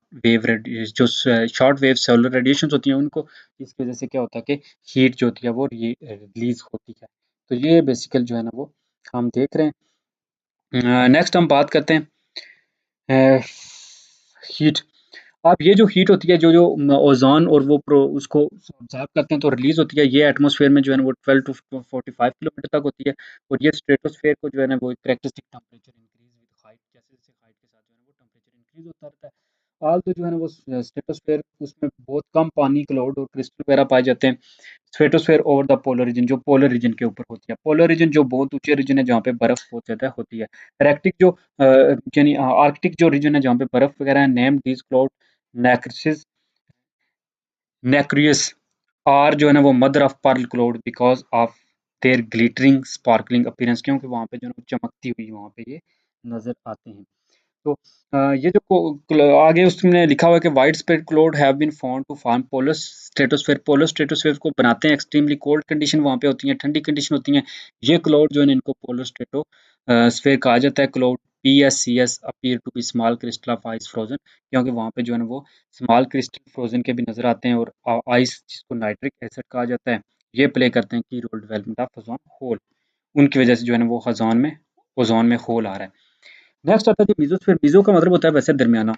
वेव सोलर रेडिएशंस होती हैं उनको। इसकी वजह से क्या होता है कि हीट जो होती है वो रिलीज होती है। तो ये बेसिकल जो है ना वो हम देख रहे हैं। नेक्स्ट हम बात करते हैं हीट। अब ये जो हीट होती है जो जो ओजोन और वो उसको ऑब्जर्व करते हैं तो रिलीज होती है। ये एटमॉस्फेयर में जो है ना वो 12 टू 45 किलोमीटर तक होती है। और ये स्ट्रेटोस्फेयर को जो है ना वो characteristic temperature increase with height, जैसे जैसे हाइट के साथ जो है ना वो टेम्परेचर इंक्रीज होता रहता है। ऑल तो जो है ना वो स्ट्रेटोस्फेयर उसमें बहुत कम पानी, क्लाउड और क्रिस्टल वगैरह पाए जाते हैं। Stratosphere over the polar region जो पोलर रीजन के ऊपर होती है। पोलर रीजन जो बहुत ऊंचे रीजन है जहाँ पे बर्फ बहुत ज्यादा होती है। आर्कटिक जो यानी आर्कटिक जो रीजन है जहाँ पे बर्फ वगैरह है, नेम दीज क्लाउड नैक्रिस नैक्रियस आर जो है ना वो mother of pearl cloud because of their glittering sparkling appearance, क्योंकि वहाँ पे जो है ना चमकती हुई वहाँ पे ये नजर आते हैं। तो ये जो आगे उसमें लिखा हुआ है कि wide spread cloud have been found to form polar stratosphere. Polar stratosphere को बनाते हैं एक्सट्रीमली कोल्ड कंडीशन वहाँ पे होती हैं, ठंडी कंडीशन होती हैं। ये क्लाउड जो है ना इनको पोलर स्ट्रेटो स्फेयर कहा जाता है। Cloud PSCS appear to be small crystal of ice frozen, क्योंकि वहाँ पे जो है ना वो स्मॉल क्रिस्टल फ्रोजन के भी नजर आते हैं। और आइस जिसको नाइट्रिक एसिड कहा जाता है ये प्ले करते हैं की role development of ozone hole. उनकी वजह से जो है ना वो ओजोन में होल आ रहा है। नेक्स्ट आता है जी मीजोस्फीयर। मीजो का मतलब होता है वैसे दरमियाना।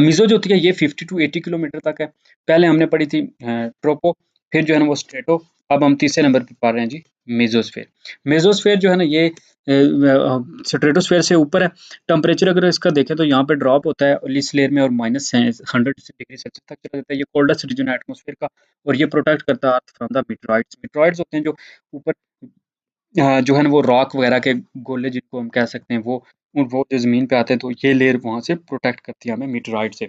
मीजो जो होती है ये 50 टू 80 किलोमीटर तक है। पहले हमने पढ़ी थी ट्रोपो, फिर जो है ना वो स्ट्रेटो। अब हम तीसरे नंबर पे पढ़ रहे हैं जी मेसोस्फेयर। मेसोस्फेयर जो है ना ये स्ट्रेटोस्फेयर से ऊपर है। टेम्परेचर अगर इसका देखें तो यहाँ पे ड्रॉप होता है इस लेयर में और -100 डिग्री सेल्सियस तक चला जाता है। ये कोल्डेस्ट रीजन है एटमॉस्फेयर का और ये प्रोटेक्ट करता है earth from the meteoroids. Meteoroids होते हैं जो ऊपर जो है ना वो रॉक वगैरह के गोले जिनको हम कह सकते हैं वो जो ज़मीन पे आते हैं तो ये लेयर वहाँ से प्रोटेक्ट करती है हमें मीटेरॉइड से।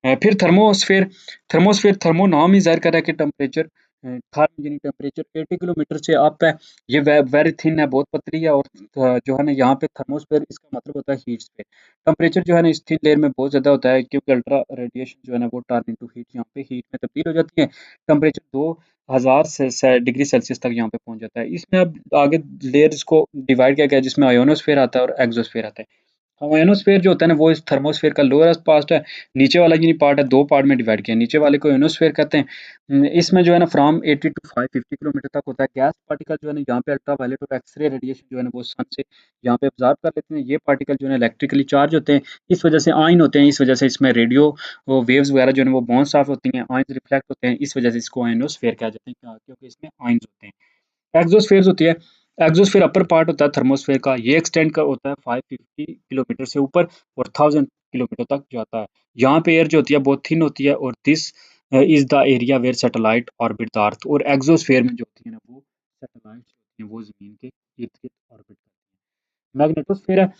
फिर थर्मोस्फेयर थर्मोस्फेयर थर्मो नाम ही ज़ाहिर कर रहा है कि टेम्परेचर थर्म यानी टेम्परेचर 80 किलोमीटर से अप है। ये वेरी थिन है, बहुत पतली है और जो है ना यहाँ पे थर्मोस्फेयर इसका मतलब होता है हीट स्फीयर। टेम्परेचर जो है ना इस थिन लेयर में बहुत ज़्यादा होता है क्योंकि अल्ट्रा रेडिएशन जो है ना वो टर्न इनटू हीट यहाँ पे हीट में तब्दील हो जाती है। टेम्परेचर 2000 से डिग्री सेल्सियस तक यहाँ पे पहुँच जाता है। इसमें अब आगे लेयर्स को डिवाइड किया गया है जिसमें आयोनोस्फेयर आता है और एक्सोस्फेयर आता है। आयोनोस्फेयर जो होता है ना वो इस थर्मोस्फेयर का लोएस्ट पार्ट है। नीचे वाला ये पार्ट है, 2 पार्ट में डिवाइड किया है। नीचे वाले को आयोनोस्फेयर कहते हैं। इसमें जो है ना फ्रॉम 80 टू 550 किलोमीटर तक होता है। गैस पार्टिकल जो है ना यहाँ पे अल्ट्रावायलेट और एक्स-रे रेडिएशन जो है ना वो सन से यहाँ पे ऑब्जर्व कर लेते हैं। ये पार्टिकल जो है ना इलेक्ट्रिकली चार्ज होते हैं। इस वजह से आयन होते हैं, इस वजह से इसमें रेडियो वो वेव्स वगैरह जो है ना वो बाउंस ऑफ होती हैं, आयन्स रिफ्लेक्ट होते हैं। इस वजह से इसको आयोनोस्फेयर कहा जाता है क्योंकि इसमें आयन्स होते हैं। एक्सोस्फेयर होती है। एक्सोस्फेयर अपर पार्ट होता है थर्मोस्फेयर का। ये एक्सटेंड का होता है 550 किलोमीटर से ऊपर और 1000 किलोमीटर तक जाता है। यहाँ पे एयर जो होती है बहुत थिन होती है और this is the area where satellite orbit the earth. और एक्सोस्फेयर में जो होती है ना वो सैटेलाइट होती हैं वो जमीन के इर्द गिर्द ऑर्बिट करती है। मैग्नेटोस्फेयर है,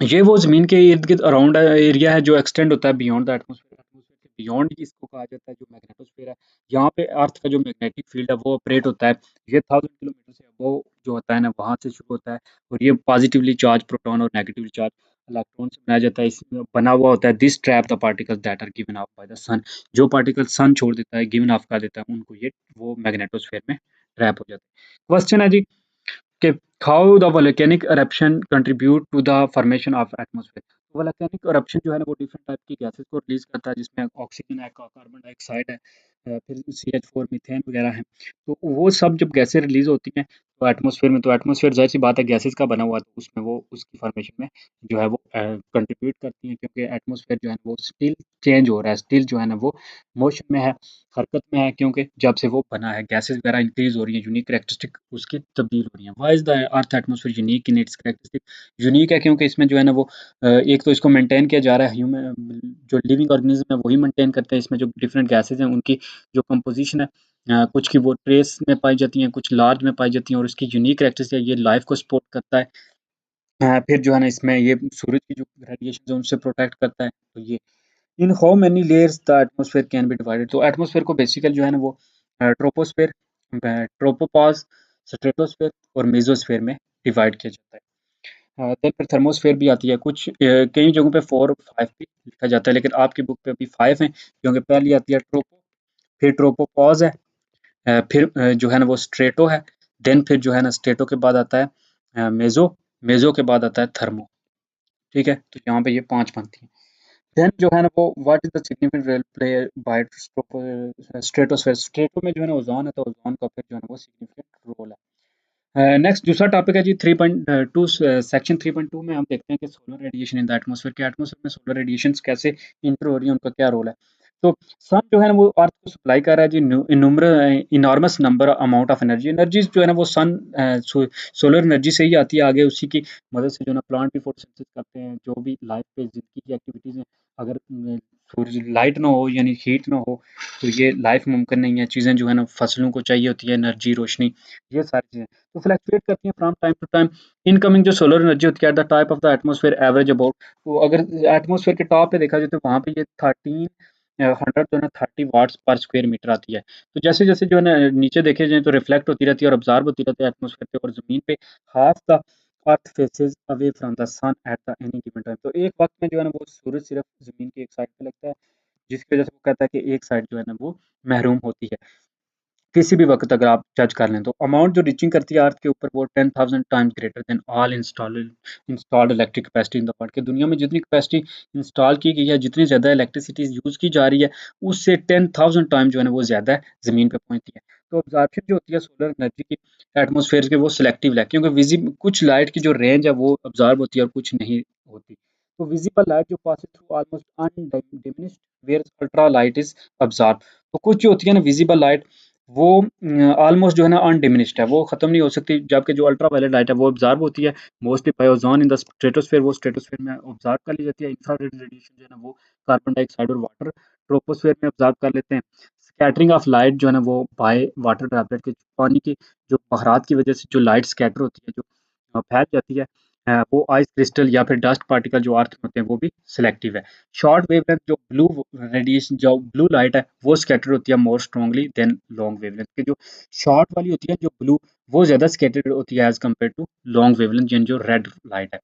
ये वो ज़मीन के इर्द-गिर्द अराउंड एरिया है जो एक्सटेंड होता है बियॉन्ड द एटमॉस्फेयर। एटमॉस्फेयर के बियॉन्ड इसको कहा जाता है जो मैग्नेटोस्फेयर है। यहाँ पे अर्थ का जो मैग्नेटिक फील्ड है वो ऑपरेट होता है। ये 1000 किलोमीटर से अबव जो होता है ना वहाँ से शुरू होता है और ये पॉजिटिवली चार्ज प्रोटॉन और नेगेटिवली चार्ज इलेक्ट्रॉन से बनाया जाता है। इसमें बना हुआ होता है this trap the particles that are given off by the sun. जो पार्टिकल सन छोड़ देता है, गिवन ऑफ कर देता है उनको ये वो मैग्नेटोस्फेयर में ट्रैप हो जाते हैं। क्वेश्चन है जी कि how the volcanic eruption contribute to the formation of atmosphere. Volcanic eruption जो है ना वो डिफरेंट टाइप की गैसेस को रिलीज करता है जिसमें ऑक्सीजन है, कार्बन डाइऑक्साइड है, फिर CH4 मीथेन वगैरह है। तो वो सब जब गैसें रिलीज होती हैं तो एटमॉस्फेयर में, तो एटमॉस्फेयर जाहिर सी बात है गैसेस का बना हुआ है, तो उसमें वो उसकी फॉर्मेशन में जो है वो कंट्रीब्यूट करती हैं क्योंकि एटमॉस्फेयर जो है वो स्टिल चेंज हो रहा है, स्टिल जो है ना वो मोशन में है, हरकत में है क्योंकि जब से वो बना है गैसेस वगैरह इंक्रीज हो रही हैं, यूनिक कैरेक्टरिस्टिक उसकी तब्दील हो रही हैं। Why is the earth atmosphere unique in its characteristic. Unique है क्योंकि इसमें जो है ना वो एक तो इसको मेंटेन किया जा रहा है, ह्यूमन जो लिविंग ऑर्गेनिज्म है वही मेंटेन करते हैं। इसमें जो डिफरेंट गैसेस हैं उनकी जो कंपोजिशन है कुछ की वो ट्रेस में पाई जाती हैं, कुछ लार्ज में पाई जाती हैं और उसकी यूनिक कैरेक्टरिस्टिक है, ये लाइफ को सपोर्ट करता है। फिर जो है ना इसमें ये सूरज की जो रेडिएशन है उनसे प्रोटेक्ट करता है। तो ये in how many layers the atmosphere can be divided. तो एटमॉस्फेयर को बेसिकली जो है ना वो ट्रोपोस्फेयर, ट्रोपोपॉज, स्ट्रेटोस्फेयर और मेसोस्फेयर में डिवाइड किया जाता है। देन फिर थर्मोस्फेयर भी आती है, कुछ कई जगहों पे 4 और 5 भी लिखा जाता है लेकिन आपकी बुक पे अभी 5 है क्योंकि पहली आती है ट्रोपो, फिर ट्रोपोपॉज है, फिर जो है ना वो स्ट्रेटो है, देन फिर जो है ना स्ट्रेटो के बाद आता है मेसो, मेसो के बाद आता है थर्मो। ठीक है, तो यहाँ पे ये 5 बनती हैं। देन जो है ना वो what is the significant role play by stratosphere. Strato में जो है ना ओज़ोन है तो ओज़ोन का फिर जो है ना वो सिग्निफिकेंट रोल है। नेक्स्ट दूसरा टॉपिक है जी 3.2 सेक्शन 3.2 में हम देखते हैं कि solar radiation in the atmosphere के एटमॉस्फेयर में सोलर रेडिएशंस कैसे इंटर हो रही हैं, उनका क्या रोल है। तो सन जो है ना वो अर्थ को सप्लाई कर रहा है जी enormous number amount of energy. Energies जो है ना वो सन सोलर एनर्जी से ही आती है, आगे उसी की मदद से जो है ना प्लांट भी फोटोसिंथेसिस करते हैं, जो भी लाइफ पे जिंदगी की एक्टिविटीज़ हैं। अगर सूरज लाइट ना हो यानी हीट ना हो तो ये लाइफ मुमकिन नहीं है। चीज़ें जो है ना फसलों को चाहिए होती है एनर्जी, रोशनी, ये सारी चीज़ें तो फ्लक्चुएट करती हैं from time to time. Incoming जो सोलर एनर्जी होती है at the type of the atmosphere average about, तो अगर एटमॉस्फेयर के टॉप पे देखा जाए तो वहाँ पे ये 1300 जो है ना 30 वाट्स पर स्क्वायर मीटर आती है। तो जैसे-जैसे जो है ना नीचे देखे जाएँ तो रिफ्लेक्ट होती रहती है और ऑब्ज़र्व होती रहती है एटमॉस्फेयर पे और ज़मीन पे half the earth faces away from the sun at the any given time. तो एक वक़्त में जो है ना वो सूरज सिर्फ़ ज़मीन की एक साइड पे लगता है, जिसकी वज़ह से वो कहता है कि एक साइड जो है ना वो महरूम होती है। किसी भी वक़्त अगर आप जज कर लें तो अमाउंट जो रीचिंग करती है अर्थ के ऊपर वो 10,000 times greater than all installed electric capacity in the world. कि दुनिया में जितनी कैपेसिटी इंस्टॉल की गई है, जितनी ज़्यादा इलेक्ट्रिसिटी यूज़ की जा रही है, उससे 10,000 टाइम जो है ना वो ज़्यादा ज़मीन पे पहुँचती है। तो अब्ज़ॉर्प्शन जो होती है सोलर एनर्जी की एटमॉस्फेयर के वो सिलेक्टिव है क्योंकि कुछ लाइट की जो रेंज है वो अब्ज़ॉर्ब होती है और कुछ नहीं होती। तो विज़िबल लाइट जो passes through almost undiminished where ultra light is absorb. तो कुछ जो होती है ना विज़िबल लाइट वो ऑलमोस्ट जो है ना अनडिमिनिश्ड है, वो खत्म नहीं हो सकती, जबकि जो अल्ट्रावायलेट लाइट है वो ऑब्जर्व होती है mostly bye ozone in the stratosphere, वो स्ट्रेटोस्फेयर में ऑब्जर्व कर ली जाती है। इंफ्रारेड रेडिएशन जो है ना वो कार्बन डाइऑक्साइड और वाटर ट्रोपोस्फेयर में ऑब्जर्व कर लेते हैं। स्कैटरिंग ऑफ लाइट जो है ना वो बाय वाटर ड्रॉपलेट के पानी की जो बहरात की वजह से जो लाइट स्कैटर होती है, जो फैल जाती है, वो आइस क्रिस्टल या फिर डस्ट पार्टिकल जो अर्थ में होते हैं वो भी सिलेक्टिव है। शॉर्ट वेवलेंथ जो ब्लू रेडिएशन, जो ब्लू लाइट है वो स्कैटर्ड होती है more strongly than long wavelength की। जो शॉर्ट वाली होती है जो ब्लू, वो ज़्यादा स्कैटर्ड होती है as compare to long wavelength यानी जो रेड लाइट है।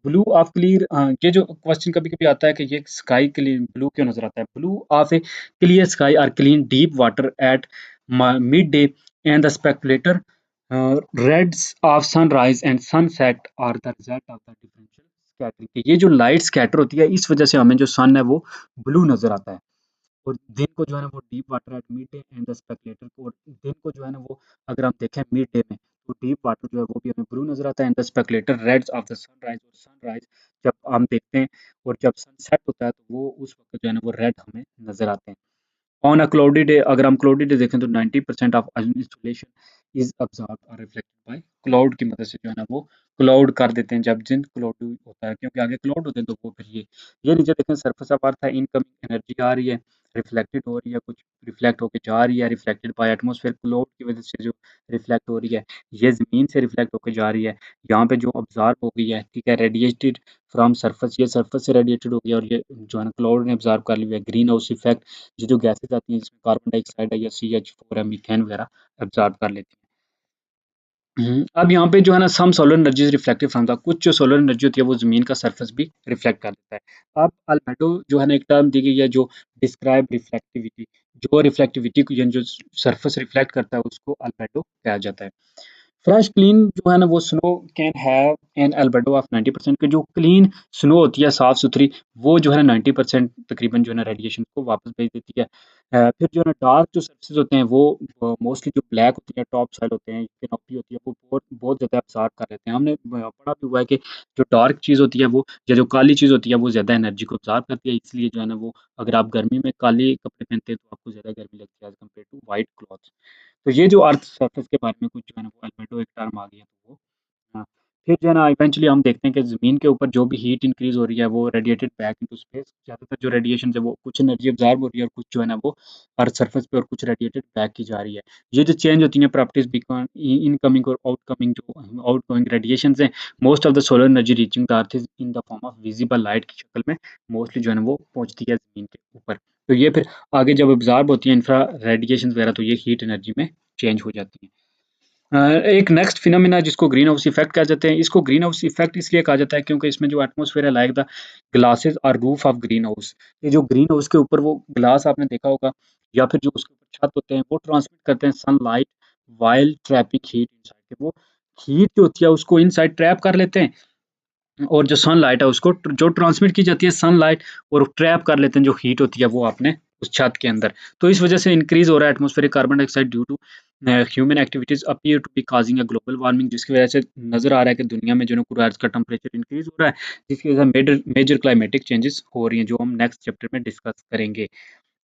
ब्लू ऑफ क्लियर, ये जो क्वेश्चन कभी-कभी आता है कि ये स्काई क्लीन ब्लू क्यों नज़र आता है? Blue of a clear sky और clean deep water at midday and the spectacular reds of sunrise and sunset are the result of the differential scattering. ये जो लाइट स्कैटर होती है इस वजह से हमें जो सन है वो ब्लू नज़र आता है। और दिन को जो है ना वो deep water at midday and the spectacular को, और दिन को जो है ना वो अगर हम देखें मिड डे में तो डीप वाटर जो है वो भी हमें ब्लू नजर आता है and the spectacular reds of the sunrise, और सनराइज जब हम देखते हैं और जब सन सेट होता है तो वो उस वक्त जो है ना वो रेड हमें नजर आते हैं। ऑन अ क्लाउडी डे, अगर हम क्लाउडी डे देखें तो 90% ऑफ इंसोलेशन इज अब्सॉर्ब और रिफ्लेक्टेड बाय क्लाउड की मदद से जो है ना वो क्लाउड कर देते हैं जब जिन क्लाउड होता है, क्योंकि आगे क्लाउड होते हैं तो वो फिर ये नीचे देखें सरफेस ऑफ अर्थ है, इनकमिंग एनर्जी आ रही है, रिफ्लेक्टेड हो रही है, कुछ रिफ्लेक्ट होकर जा रही है, रिफ्लेक्टेड बाय एटमॉस्फेयर क्लाउड की वजह से जो रिफ्लेक्ट हो रही है, ये ज़मीन से रिफ्लेक्ट होकर जा रही है। यहाँ पे जो ऑब्जर्व हो गई है, ठीक है, रेडिएटेड फ्रॉम सरफेस, ये सरफेस से रेडिएटेड हो गया और ये जो है ना क्लाउड ने ऑब्जर्व कर लिया है। ग्रीन हाउस इफेक्ट, ये जो गैसेस आती हैं जिसमें कार्बन डाइऑक्साइड है या CH4 है, मीथेन वगैरह एब्जॉर्ब कर लेती हैं। अब यहाँ पे जो है ना some solar energy reflective from the, कुछ जो सोलर एनर्जी होती है वो ज़मीन का सरफेस भी रिफ्लेक्ट कर देता है। अब अल्बेडो जो है ना एक टर्म दी गई है जो डिस्क्राइब रिफ्लेक्टिविटी, जो रिफ्लेक्टिविटी को यानी जो सरफेस रिफ्लेक्ट करता है उसको अल्बेडो कहा जाता है। फ्रेश क्लीन जो है ना वो snow can have an albedo of 90%, के जो क्लीन स्नो होती है साफ सुथरी, वो जो है ना 90% तकरीबन जो है ना रेडिएशन को वापस भेज देती है। फिर जो है ना डार्क जो सर्फेसिज होते हैं वो मोस्टली जो ब्लैक होती है टॉप साइड होते हैं, कैनोपी होती है, वो बहुत बहुत ज़्यादा अब्सॉर्ब कर लेते हैं। हमने पढ़ा भी हुआ है कि जो डार्क चीज़ होती है वो, या जो काली चीज़ होती है वो ज़्यादा एनर्जी को अब्सॉर्ब करती है, इसलिए जो है ना वो अगर आप गर्मी में काले कपड़े पहनते हैं तो आपको ज़्यादा गर्मी लगती है as compare to white clothes. तो ये जो अर्थ सरफेस के बारे में कुछ जो है ना वो अल्बेडो एक टर्म आ गया तो वो, हाँ। फिर जो है ना इवेंचुअली हम देखते हैं कि ज़मीन के ऊपर जो भी हीट इंक्रीज़ हो रही है वो रेडिएटेड बैक इनटू स्पेस। ज़्यादातर जो रेडिएशन है वो कुछ एनर्जी अब्ज़ॉर्ब हो रही है और कुछ जो है ना वो अर्थ सरफेस पे और कुछ रेडिएटेड बैक की जा रही है। ये जो चेंज होती हैं प्रॉपर्टीज़ बिकॉन इनकमिंग और आउटकमिंग, जो आउटगोइंग रेडिएशंस हैं, most of the solar energy reaching the earth is in the form of visible light की शक्ल में मोस्टली जो है ना वो पहुँचती है ज़मीन के ऊपर। तो ये फिर आगे जब अब्ज़ॉर्ब होती है इंफ्रा रेडिएशंस वगैरह तो ये हीट एनर्जी में चेंज हो जाती हैं। एक नेक्स्ट फिनोमेना जिसको ग्रीन हाउस इफेक्ट कहा जाता है, इसको ग्रीन हाउस इफेक्ट इसलिए कहा जाता है क्योंकि इसमें जो एटमॉस्फेयर है लाइक द ग्लासेस और रूफ ऑफ ग्रीन हाउस, ये जो ग्रीन हाउस के ऊपर वो ग्लास आपने देखा होगा या फिर जो उसके ऊपर छत होते हैं वो ट्रांसमिट करते हैं sunlight while trapping heat inside, वो हीट जो होती है उसको इनसाइड ट्रैप कर लेते हैं, और जो सनलाइट है उसको जो ट्रांसमिट की जाती है सनलाइट, और ट्रैप कर लेते हैं जो हीट होती है वो अपने उस छत के अंदर। तो इस वजह से इंक्रीज हो रहा है atmospheric carbon dioxide due to human activities appear to be causing a global warming, जिसकी वजह से नजर आ रहा है कि दुनिया में जो है ना पूरा अर्थ का टेम्परेचर इंक्रीज हो रहा है, जिसकी वजह से मेजर मेजर क्लाइमेटिक चेंजेस हो रही हैं जो हम नेक्स्ट चैप्टर में डिस्कस करेंगे।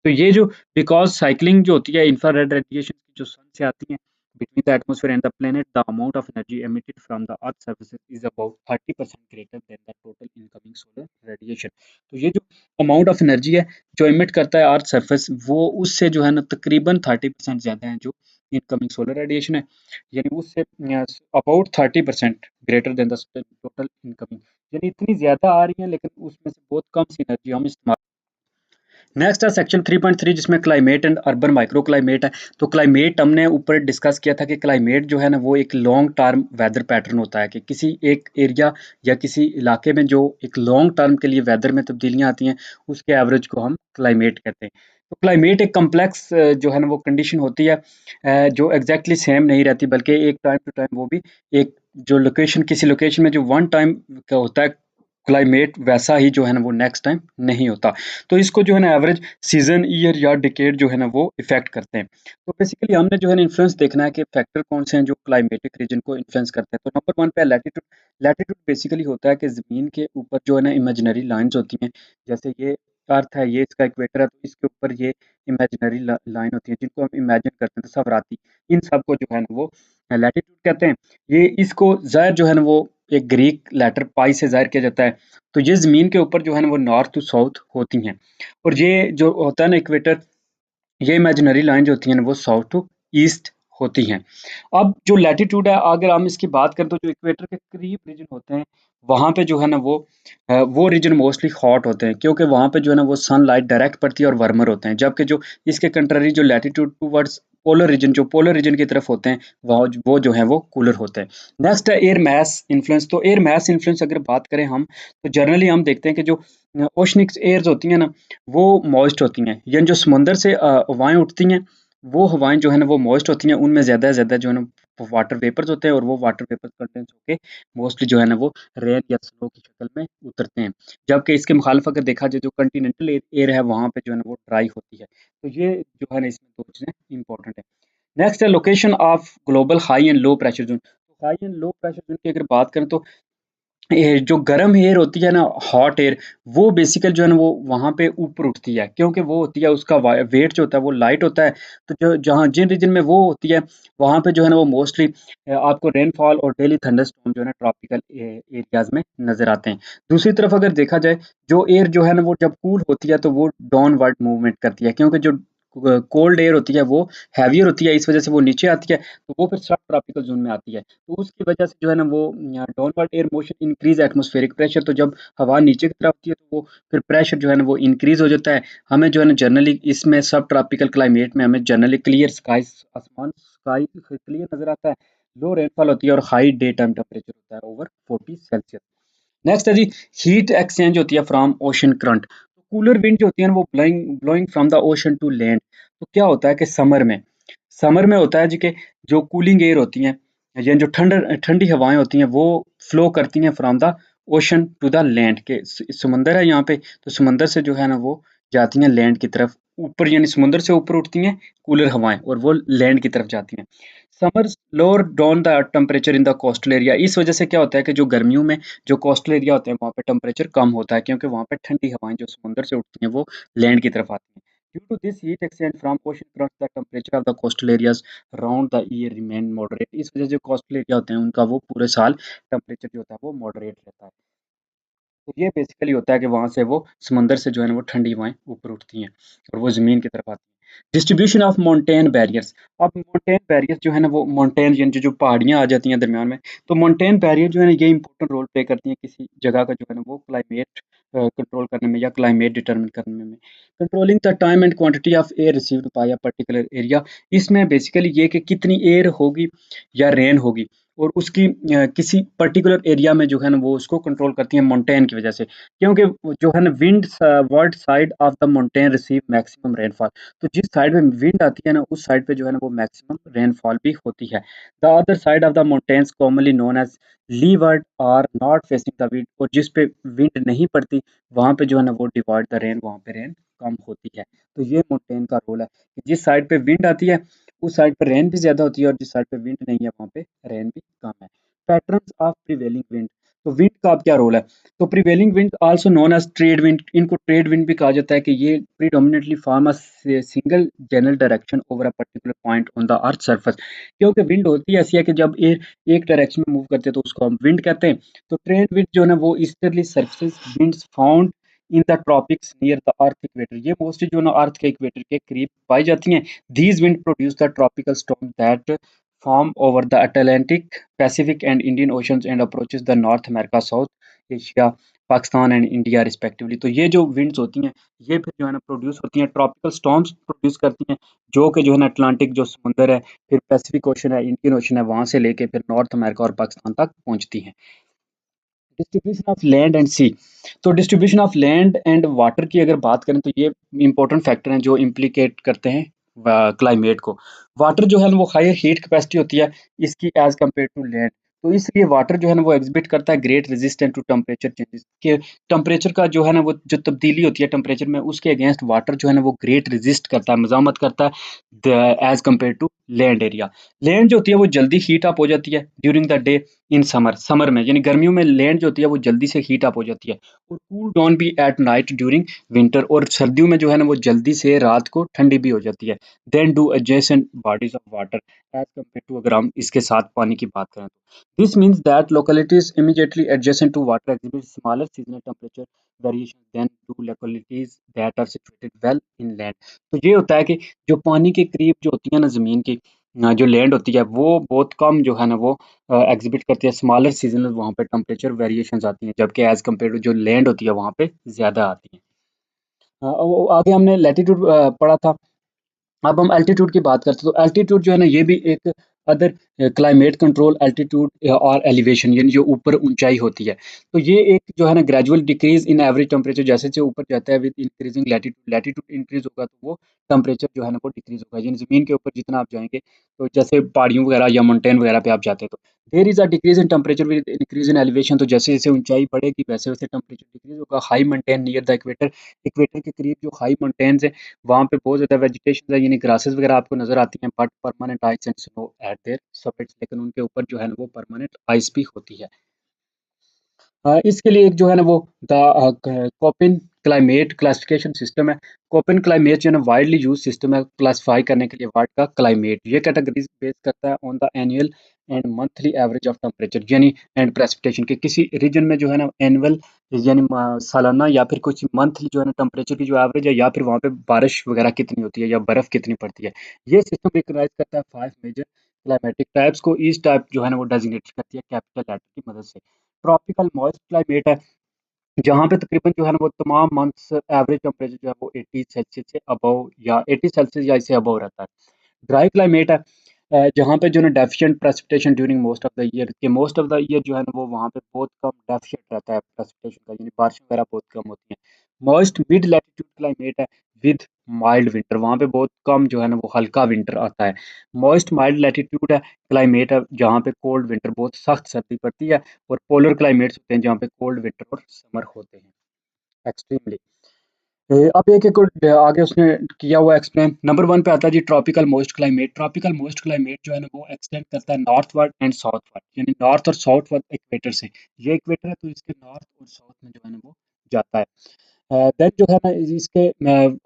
तो ये जो बिकॉज़ साइक्लिंग जो होती है इंफ्रारेड रेडिएशन जो सन से आती है between the atmosphere and the planet, the amount of energy emitted from the earth surface is about 30% greater than the total incoming solar radiation। तो ये जो अमाउंट ऑफ एनर्जी है जो एमिट करता है अर्थ सरफेस, वो उससे जो है ना तकरीबन 30% ज़्यादा है जो इनकमिंग सोलर रेडिएशन है, यानी उससे about 30% greater than the total incoming, यानी इतनी ज़्यादा आ रही है लेकिन उसमें से बहुत कम सी एनर्जी हम इस्तेमाल। नेक्स्ट है सेक्शन 3.3 जिसमें climate and urban micro climate है। तो क्लाइमेट हमने ऊपर डिस्कस किया था कि क्लाइमेट जो है ना वो एक लॉन्ग टर्म वेदर पैटर्न होता है, कि किसी एक एरिया या किसी इलाके में जो एक लॉन्ग टर्म के लिए वेदर में तब्दीलियां आती हैं उसके एवरेज को हम क्लाइमेट कहते हैं। तो क्लाइमेट एक कम्प्लेक्स जो है ना वो कंडीशन होती है, जो एग्जैक्टली सेम नहीं रहती, बल्कि एक टाइम टू टाइम वो भी एक जो लोकेशन किसी लोकेशन में जो वन टाइम का होता है क्लाइमेट वैसा ही जो है ना वो नेक्स्ट टाइम नहीं होता। तो इसको जो है ना एवरेज सीजन ईयर या डिकेड जो है ना वो इफेक्ट करते हैं। तो बेसिकली हमने जो है ना इन्फ्लुएंस देखना है कि फैक्टर कौन से हैं जो क्लाइमेटिक रीजन को इन्फ्लुएंस करते हैं। तो नंबर वन पे लैटिट्यूड। लैटिट्यूड बेसिकली होता है कि ज़मीन के ऊपर जो है ना इमेजिनरी लाइंस होती हैं, जैसे ये अर्थ है, ये इसका इक्वेटर है, तो इसके ऊपर ये इमेजिनरी लाइन होती है जिनको हम इमेजिन करते हैं तसव्वुराती, इन सब को जो है ना वो लैटिट्यूड कहते हैं। ये इसको ज़ाहिर जो है ना वो एक ग्रीक लेटर पाई से ज़ाहिर किया जाता है। तो ये ज़मीन के ऊपर जो है ना वो नॉर्थ टू साउथ होती हैं, और ये जो होता है ना इक्वेटर, ये इमेजिनरी लाइन जो होती है ना वो साउथ टू ईस्ट होती हैं। अब जो लैटिट्यूड है, अगर हम इसकी बात करें तो जो इक्वेटर के करीब रीजन होते हैं वहाँ पे जो है ना वो रीजन मोस्टली हॉट होते हैं, क्योंकि वहाँ पे जो है ना वो सनलाइट डायरेक्ट पड़ती है और वार्मर होते हैं, जबकि जो इसके कंट्ररी जो लैटिट्यूड टूवर्ड्स पोलर रीजन, जो पोलर रीजन की तरफ होते हैं वो जो है वो कूलर होते हैं। नेक्स्ट है एयर मास इन्फ्लुएंस। तो एयर मास इन्फ्लुएंस अगर बात करें हम, तो जनरली हम देखते हैं कि जो ओशनिक एयर्स होती हैं ना वो मॉइस्ट होती हैं, यानी जो समुंदर से हवाएं उठती हैं वो हवाएं जो है ना वो मॉइस्ट होती हैं, उनमें ज़्यादा से ज़्यादा जो है ना वाटर वेपर्स होते हैं, और वो वाटर वेपर्स कंडेंस होके मोस्टली जो है ना वो रेन या स्नो की शक्ल में उतरते हैं। जबकि इसके मुखालिफ अगर देखा जाए, जो कंटिनेंटल एयर है वहाँ पे जो है ना वो ड्राई होती है। तो ये जो है ना इसमें दो चीज़ें इंपॉर्टेंट है। नेक्स्ट है location of global high and low pressure zone. तो high and low pressure zone की अगर बात करें तो जो गर्म एयर होती है ना, हॉट एयर, वो बेसिकली जो है ना वो वहाँ पे ऊपर उठती है, क्योंकि वो होती है उसका वेट जो होता है वो लाइट होता है। तो जो जहाँ जिन रीजन में वो होती है वहाँ पे जो है ना वो मोस्टली आपको रेनफॉल और डेली थंडरस्टॉर्म जो है ना ट्रॉपिकल एरियाज में नजर आते हैं। दूसरी तरफ अगर देखा जाए, जो एयर जो है ना वो जब कूल होती है तो वो डाउनवर्ड मूवमेंट करती है, क्योंकि जो कोल्ड एयर होती है वो हैवियर होती है, इस वजह से वो नीचे आती है, तो वो फिर सब ट्रॉपिकल जोन में आती है। तो उसकी वजह से जो है ना वो downward air motion increase atmospheric pressure. तो जब हवा नीचे की तरफ आती है तो वो फिर प्रेशर जो है ना वो इंक्रीज हो जाता है। हमें जो है ना जनरली इसमें सब ट्रॉपिकल क्लाइमेट में हमें जनरली क्लियर स्काई, आसमान स्काई क्लियर नजर आता है, लो रेनफॉल होती है और हाई डे टाइम टेम्परेचर होता है ओवर 40 सेल्सियस। नेक्स्ट है जी हीट एक्सचेंज होती है फ्रॉम ओशन करंट। तो कूलर विंड जो होती है ना वो blowing blowing from the ocean to land. तो क्या होता है कि समर में होता है जी कि जो कूलिंग एयर होती हैं या जो ठंडी हवाएं होती हैं वो फ्लो करती हैं from the ocean to the land, के समंदर है यहाँ पे, तो समंदर से जो है ना वो जाती हैं लैंड की तरफ ऊपर, यानी समुंदर से ऊपर उठती हैं कूलर हवाएं और वो लैंड की तरफ जाती हैं। Summer lower down the temperature in the coastal area. इस वजह से क्या होता है कि जो गर्मियों में जो कोस्टल एरिया होते हैं वहाँ पे टेम्परेचर कम होता है, क्योंकि वहाँ पे ठंडी हवाएं जो समुंदर से उठती हैं वो लैंड की तरफ आती हैं। Due to this heat exchange from ocean cross the temperature of the coastal areas around the year remain moderate. इस वजह से जो कोस्टल एरिया होते हैं उनका वो पूरे साल टेम्परेचर जो होता है वो मॉडरेट रहता है। तो ये बेसिकली होता है कि वहाँ से वो समंदर से जो है ना वो ठंडी हवाएं ऊपर उठती हैं और वो ज़मीन की तरफ आती हैं। Distribution of mountain barriers. अब माउंटेन बैरियर्स जो है ना वो माउंटेन यानी जो पहाड़ियाँ आ जाती हैं दरमियान में, तो माउंटेन बैरियर जो है ना ये इंपॉर्टेंट रोल प्ले करती हैं किसी जगह का जो है ना वो क्लाइमेट कंट्रोल करने में या क्लाइमेट डिटरमिन करने में। Controlling the time and quantity of air received by a particular area. इसमें बेसिकली ये कि कितनी एयर होगी या रेन होगी, और उसकी किसी पर्टिकुलर एरिया में जो है ना वो उसको कंट्रोल करती है माउंटेन की वजह से, क्योंकि जो है ना wind ward side of the mountain receive maximum rainfall. तो जिस साइड में विंड आती है ना उस साइड पे जो है ना वो मैक्सिमम रेनफॉल भी होती है। The other side of the mountains commonly known as leeward are not facing the wind. और जिस पे विंड नहीं पड़ती वहां पे जो है ना वो डिवाइड द रेन, वहां पे रेन कम होती है। तो ये माउंटेन का रोल है कि जिस साइड पे विंड आती है उस साइड पे रेन भी ज़्यादा होती है, और जिस साइड पे विंड नहीं है वहाँ पे रेन भी कम है। Patterns of prevailing wind. तो विंड का अब क्या रोल है? तो prevailing wind also known as trade wind, इनको ट्रेड विंड भी कहा जाता है कि ये predominantly form a single general direction over a particular point on the earth surface. क्योंकि विंड होती है ऐसी है कि जब एयर एक डायरेक्शन में मूव करते हैं तो उसको हम विंड कहते हैं। तो ट्रेड विंड जो है ना वो easterly surface winds found in the tropics near the earth equator. ये मोस्टली जो है ना अर्थ के इक्वेटर के करीब पाई जाती हैं। These winds produce the tropical storm that form over the Atlantic, Pacific and Indian Oceans and approaches the North America, South Asia, Pakistan and India respectively. तो ये जो विंड्स होती हैं ये फिर जो है ना प्रोड्यूस होती हैं, ट्रॉपिकल स्टॉर्म्स प्रोड्यूस करती हैं, जो कि जो है ना अटलांटिक जो समुंदर है, फिर पैसिफिक ओशन है, इंडियन ओशन है, वहां से लेके फिर नॉर्थ अमेरिका और पाकिस्तान तक पहुंचती हैं। डिस्ट्रीब्यूशन ऑफ लैंड एंड सी। तो distribution of land and water की अगर बात करें तो ये इंपॉर्टेंट फैक्टर हैं जो इम्प्लीकेट करते हैं क्लाइमेट को। वाटर जो है ना वो हायर हीट कैपेसिटी होती है इसकी एज कम्पेयर टू लैंड। तो इसलिए वाटर जो है ना वो एग्जिबिट करता है great resistant to temperature changes, के टेम्परेचर का जो है ना वो जो तब्दीली होती है टेम्परेचर में उसके अगेंस्ट वाटर जो है ना वो ग्रेट रेजिस्ट करता है, मजामत करता है as compare to land area. Land जो होती है वो जल्दी हीट अप हो जाती है during the day, in summer में, यानी गर्मियों में लैंड जो होती है वो जल्दी से हीट अप हो जाती है, और कूल डाउन भी एट नाइट ड्यूरिंग विंटर, और सर्दियों में जो है ना वो जल्दी से रात को ठंडी भी हो जाती है। Than do adjacent bodies of water as compare to, अगर हम इसके साथ पानी की बात करें तो this means that localities immediately adjacent to water exhibit smaller seasonal temperature variation than to localities that are situated well inland. तो ये होता है कि जो पानी के करीब जो होती है ना ज़मीन की जो लैंड होती है वो बहुत कम जो है ना वो एग्जिबिट करती है स्मॉलर सीजनल, वहाँ पे टेम्परेचर वेरिएशंस आती हैं, जबकि एज कम्पेयर टू जो लैंड होती है वहाँ पे ज़्यादा आती हैं। आगे हमने लैटीट्यूड पढ़ा था। अब हम एल्टीट्यूड की बात करते हैं, तो एल्टीट्यूड जो है ना ये भी एक अदर क्लाइमेट कंट्रोल एल्टीट्यूड और एलिवेशन, यानी जो ऊपर ऊंचाई होती है, तो ये एक जो है ना gradual decrease in average temperature, जैसे जैसे ऊपर जाता है with increasing latitude, latitude increase होगा तो वो टेम्परेचर जो है ना वो डिक्रीज होगा, यानी जमीन के ऊपर जितना आप जाएंगे, तो जैसे पहाड़ियों वगैरह या माउंटेन वगैरह पे आप जाते हैं तो there is a decrease in temperature with increase in elevation, तो जैसे जैसे ऊंचाई बढ़ेगी वैसे वैसे टेम्परेचर डिक्रीज होगा। High mountain near the equator, equator के करीब जो हाई माउंटेन्स है वहाँ पे बहुत ज़्यादा वेजिटेशन है, यानी ग्रासेस वगैरह आपको नज़र आती हैं, but permanent ice and snow eight there summits, लेकिन उनके ऊपर जो है ना वो परमानेंट आइस भी होती है। इसके लिए एक जो है ना वो कोपेन क्लाइमेट क्लासिफिकेशन सिस्टम है। कोपेन क्लाइमेट जो है ना वाइडली यूज सिस्टम है क्लासिफाई करने के लिए वर्ल्ड का क्लाइमेट। ये कैटेगरीज बेस करता है on the annual and monthly average of temperature, यानी एंड प्रेसिपिटेशन के किसी रीजन में जो है ना एनुअल यानी सालाना या फिर कुछ मंथली जो है ना टेम्परेचर की जो एवरेज है, या फिर वहाँ पे बारिश वगैरह कितनी होती है या बर्फ कितनी पड़ती है। ये सिस्टम रिकॉग्नाइज करता है 5 मेजर क्लाइमेटिक टाइप्स को। ईच टाइप जो है ना वो डेजिग्नेट करती है कैपिटल लेटर की मदद से। ट्रॉपिकल मॉइस्ट क्लाइमेट है, जहाँ पे तकरीबन जो है ना वो तमाम मंथ्स एवरेज टेम्परेचर जो है वो 80 सेल्सियस से अबव या 80 सेल्सियस या इससे अबव रहता है। ड्राई क्लाइमेट है, जहाँ पे जो है ना deficient precipitation during most of the year, के मोस्ट ऑफ द ईयर जो है ना वो वहाँ पे बहुत कम डेफिशिएंट रहता है प्रेसिपिटेशन का, यानी बारिश वगैरह बहुत कम होती है। मॉइस्ट मिड लैटिट्यूड क्लाइमेट है विद माइल्ड विंटर, वहाँ पे बहुत कम जो है ना वो हल्का विंटर आता है। मॉइस्ट माइल्ड लैटिट्यूड है क्लाइमेट है जहाँ पे कोल्ड विंटर बहुत सख्त सर्दी पड़ती है, और पोलर क्लाइमेट्स होते हैं जहाँ पे कोल्ड विंटर और समर होते हैं एक्सट्रीमली। अब एक एक और आगे उसने किया हुआ एक्सप्लेन। नंबर वन पे आता है जी tropical moist climate. Tropical moist climate जो है ना वो एक्सटेंड करता है नॉर्थवर्ड एंड साउथवर्ड, यानी नॉर्थ और साउथवर्ड इक्वेटर से। ये इक्वेटर है तो इसके नॉर्थ और साउथ में जो है ना वो जाता है। देन जो है ना इसके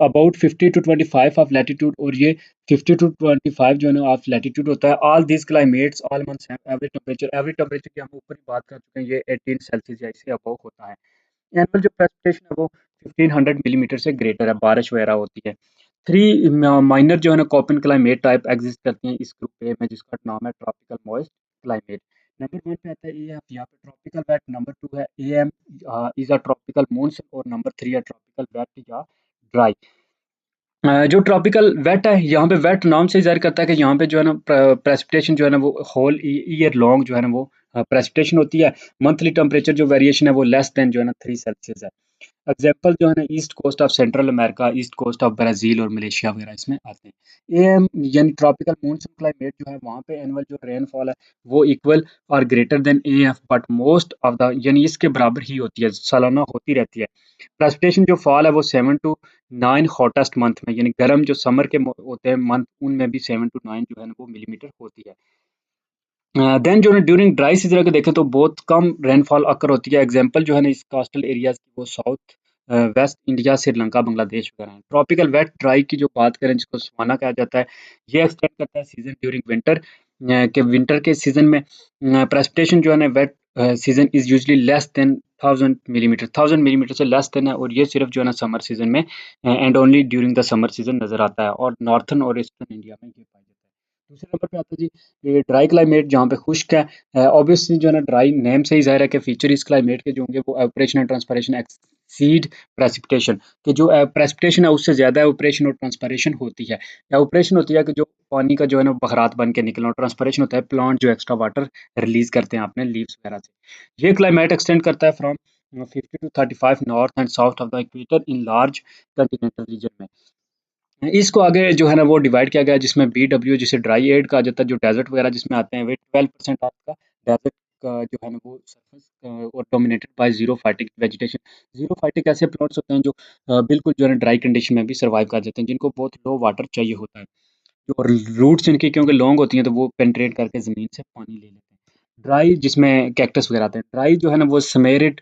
अबाउट 50 टू 25 ऑफ लैटिट्यूड, और ये 50 टू 25 जो है ना ऑफ लैटिट्यूड होता है। All this climates all months average temperature की हम ऊपर ही बात कर चुके हैं, ये 18 सेल्सियस या इससे अबव होता है। एनुअल जो प्रेसिपिटेशन है वो 1500 मिलीमीटर से ग्रेटर है, बारिश वगैरह होती है। थ्री माइनर जो है ना कोपेन क्लाइमेट टाइप एग्जिस्ट करती हैं इस ग्रुप ए में, जिसका नाम है tropical moist climate. Number one पे आता है ए एफ, यहाँ पे ट्रॉपिकल वेट। नंबर टू है A M is a tropical monsoon, और नंबर थ्री है ट्रॉपिकल वेट या ड्राई। जो ट्रॉपिकल वेट है, यहाँ पे वेट नाम से ज़ाहिर करता है कि यहाँ पे जो है ना प्रेसिपिटेशन जो है ना वो होल ईयर लॉन्ग जो है ना वो प्रेसिपिटेशन होती है। मंथली टेम्परेचर जो वेरिएशन है वो लेस देन जो है ना 3 सेल्सियस है। एग्जाम्पल जो है ना east coast of central America, east coast of Brazil और मलेशिया वगैरह इसमें आते हैं। एएम यानी ट्रॉपिकल मानसून क्लाइमेट जो है वहाँ पे एनुअल जो रेनफॉल है वो इक्वल और greater than AF, but most of the यानी इसके बराबर ही होती है, सालाना होती रहती है। प्रेसिपिटेशन जो फॉल है वो 7 टू 9 हॉटेस्ट मंथ में, यानी गर्म जो समर के होते हैं मंथ उनमें भी 7 टू 9 जो है ना वो मिलीमीटर होती है। देन जो है ड्यूरिंग ड्राई सीजन अगर देखें तो बहुत कम रेनफॉल अकर होती है। एग्जांपल जो है ना इस कोस्टल एरियाज की वो south west India, Sri Lanka, Bangladesh वगैरह हैं। ट्रॉपिकल वेट ड्राई की जो बात करें जिसको सवाना कहा जाता है, ये एक्सटेंड करता है सीजन ड्यूरिंग विंटर, के विंटर के सीजन में प्रेसिपिटेशन जो है ना wet season is usually less than 1000 millimetre से लेस देन है, और ये सिर्फ जो है ना समर सीजन में and only during the summer season नजर आता है, और नॉर्थन और ईस्टर्न इंडिया में ये पाया जाता है। दूसरे नंबर पे आता है जी ये ड्राई क्लाइमेट, जहाँ पे खुश्क है। ऑब्वियसली जो है ना ड्राई नेम से ही ज़ाहिर है कि फीचर इस क्लाइमेट के जो होंगे वो evaporation and transpiration exceed precipitation, कि जो प्रेसिपिटेशन है उससे ज़्यादा एवपोरेशन और ट्रांसपिरेशन होती है। एवपोरेशन होती है कि जो पानी का जो है ना बखरात बन के निकलना, और ट्रांसपिरेशन होता है प्लांट जो एक्स्ट्रा वाटर रिलीज करते हैं अपने लीव्स वगैरह से। ये क्लाइमेट एक्सटेंड करता है from 50 to 35 north and south of the equator in large continental region में। इसको आगे जो है ना वो डिवाइड किया गया है, जिसमें BW जिसे ड्राई एड कहा जाता है, जो डेजर्ट वगैरह जिसमें आते हैं वे 12% आपका डेजर्ट का जो है ना वो सरफेस और dominated by zero phytic vegetation. Zero phytic ऐसे प्लॉट्स होते हैं जो बिल्कुल जो है ना ड्राई कंडीशन में भी सर्वाइव कर जाते हैं, जिनको बहुत लो वाटर चाहिए होता है। और रूट्स इनकी क्योंकि लॉन्ग होती हैं तो वो पेनिट्रेट करके ज़मीन से पानी ले लेते हैं। ड्राई जिसमें कैक्टस वगैरह आते हैं। ड्राई जो है ना वो सेमेरिड,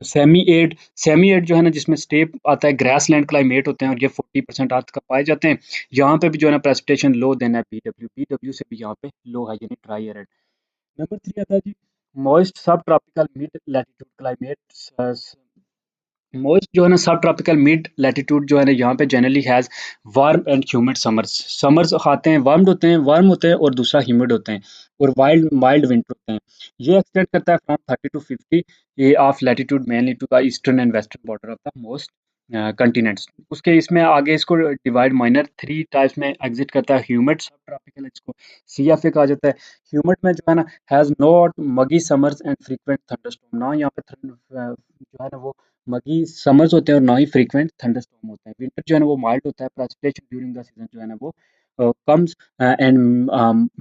सेमी एड, सेमी एड जो है ना जिसमें स्टेप आता है, ग्रासलैंड क्लाइमेट होते हैं और ये 40% आज तक पाए जाते हैं। यहाँ पे भी जो है ना प्रेसिपिटेशन लो देना है, बीडब्ल्यू से भी यहाँ पे लो है, यानी ड्राई एरिड। नंबर 3 आता है जी मॉइस्ट सब tropical mid latitude climate. Moist जो है ना सब ट्रॉपिकल मिड लैटिट्यूड जो है ना यहाँ पे generally has warm and humid summers. Summers आते हैं वार्म होते हैं और दूसरा ह्यूमिड होते हैं, और वाइल्ड माइल्ड विंटर होते हैं। ये एक्सटेंड करता है from 30 to 50 of latitude mainly to the eastern and western border of the most continents. उसके इसमें आगे इसको डिवाइड माइनर 3 टाइप्स में एग्जिट करता है। ह्यूमिड सब ट्रॉपिकल, इसको CFA कहा जाता है। ह्यूमिड में जो है ना has not muggy summers and frequent thunderstorm, ना यहाँ पे जो है ना वो मगी समर्स होते हैं और ना ही फ्रीक्वेंट थंडरस्टॉर्म होते हैं। विंटर जो है ना वो माइल्ड होता है। प्रेसिपिटेशन ड्यूरिंग द सीजन जो है ना वो comes and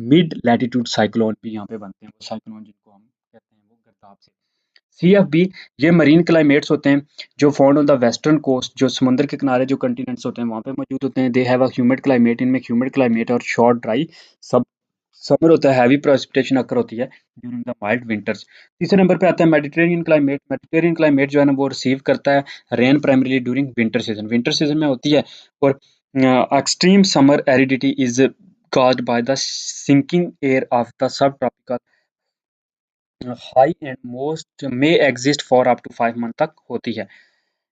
mid latitude cyclone भी यहाँ पे बनते हैं, वो साइक्लोन जिनको हम कहते हैं वो गर्दाब से। CFB ये मरीन क्लाइमेट्स होते हैं जो found on the western coast, जो समुद्र के किनारे जो कंटिनेंट्स होते हैं वहाँ पे मौजूद होते हैं। They have a humid climate, इनमें ह्यूमिड क्लाइमेट और शॉर्ट ड्राई सब समर होता है। हैवी प्रेसिपिटेशन अकर होती है ड्यूरिंग द माइल्ड विंटर्स। तीसरे नंबर पे आता है मेडिटेरेनियन क्लाइमेट। मेडिटेरेनियन क्लाइमेट जो है ना वो रिसीव करता है rain primarily during winter season, winter season में होती है। और extreme summer aridity is caused by the sinking air of the subtropical high and most may exist for up to 5 month तक होती है।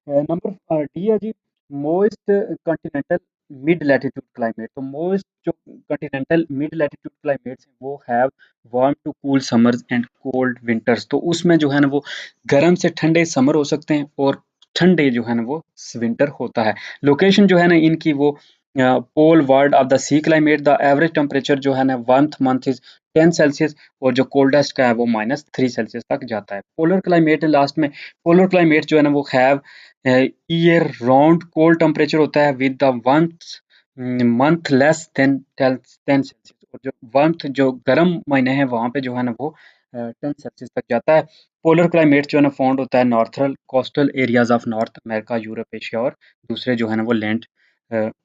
नंबर डी है जी moist continental mid latitude climate. तो मोस्ट जो कॉन्टिनेंटल मिड लैटिट्यूड क्लाइमेट्स हैं वो have warm to cool summers and cold winters. तो उसमें जो है ना वो गर्म से ठंडे समर हो सकते हैं और ठंडे जो है ना वो विंटर होता है। लोकेशन जो है ना इनकी वो pole world of the sea climate. The average temperature जो है ना मंथ इज 10 सेल्सियस, और जो कोल्डेस्ट का है वो -3 सेल्सियस तक जाता है। पोलर क्लाइमेट लास्ट में, पोलर क्लाइमेट जो है ना वो have year round cold temperature होता है with the month less than 10 Celsius, और जो मंथ जो गर्म महीने हैं वहाँ पे जो है ना वो 10 सेल्सियस तक जाता है। पोलर क्लाइमेट जो है ना फाउंड होता है northern coastal areas of North America, Europe, Asia और दूसरे जो है ना वो लैंड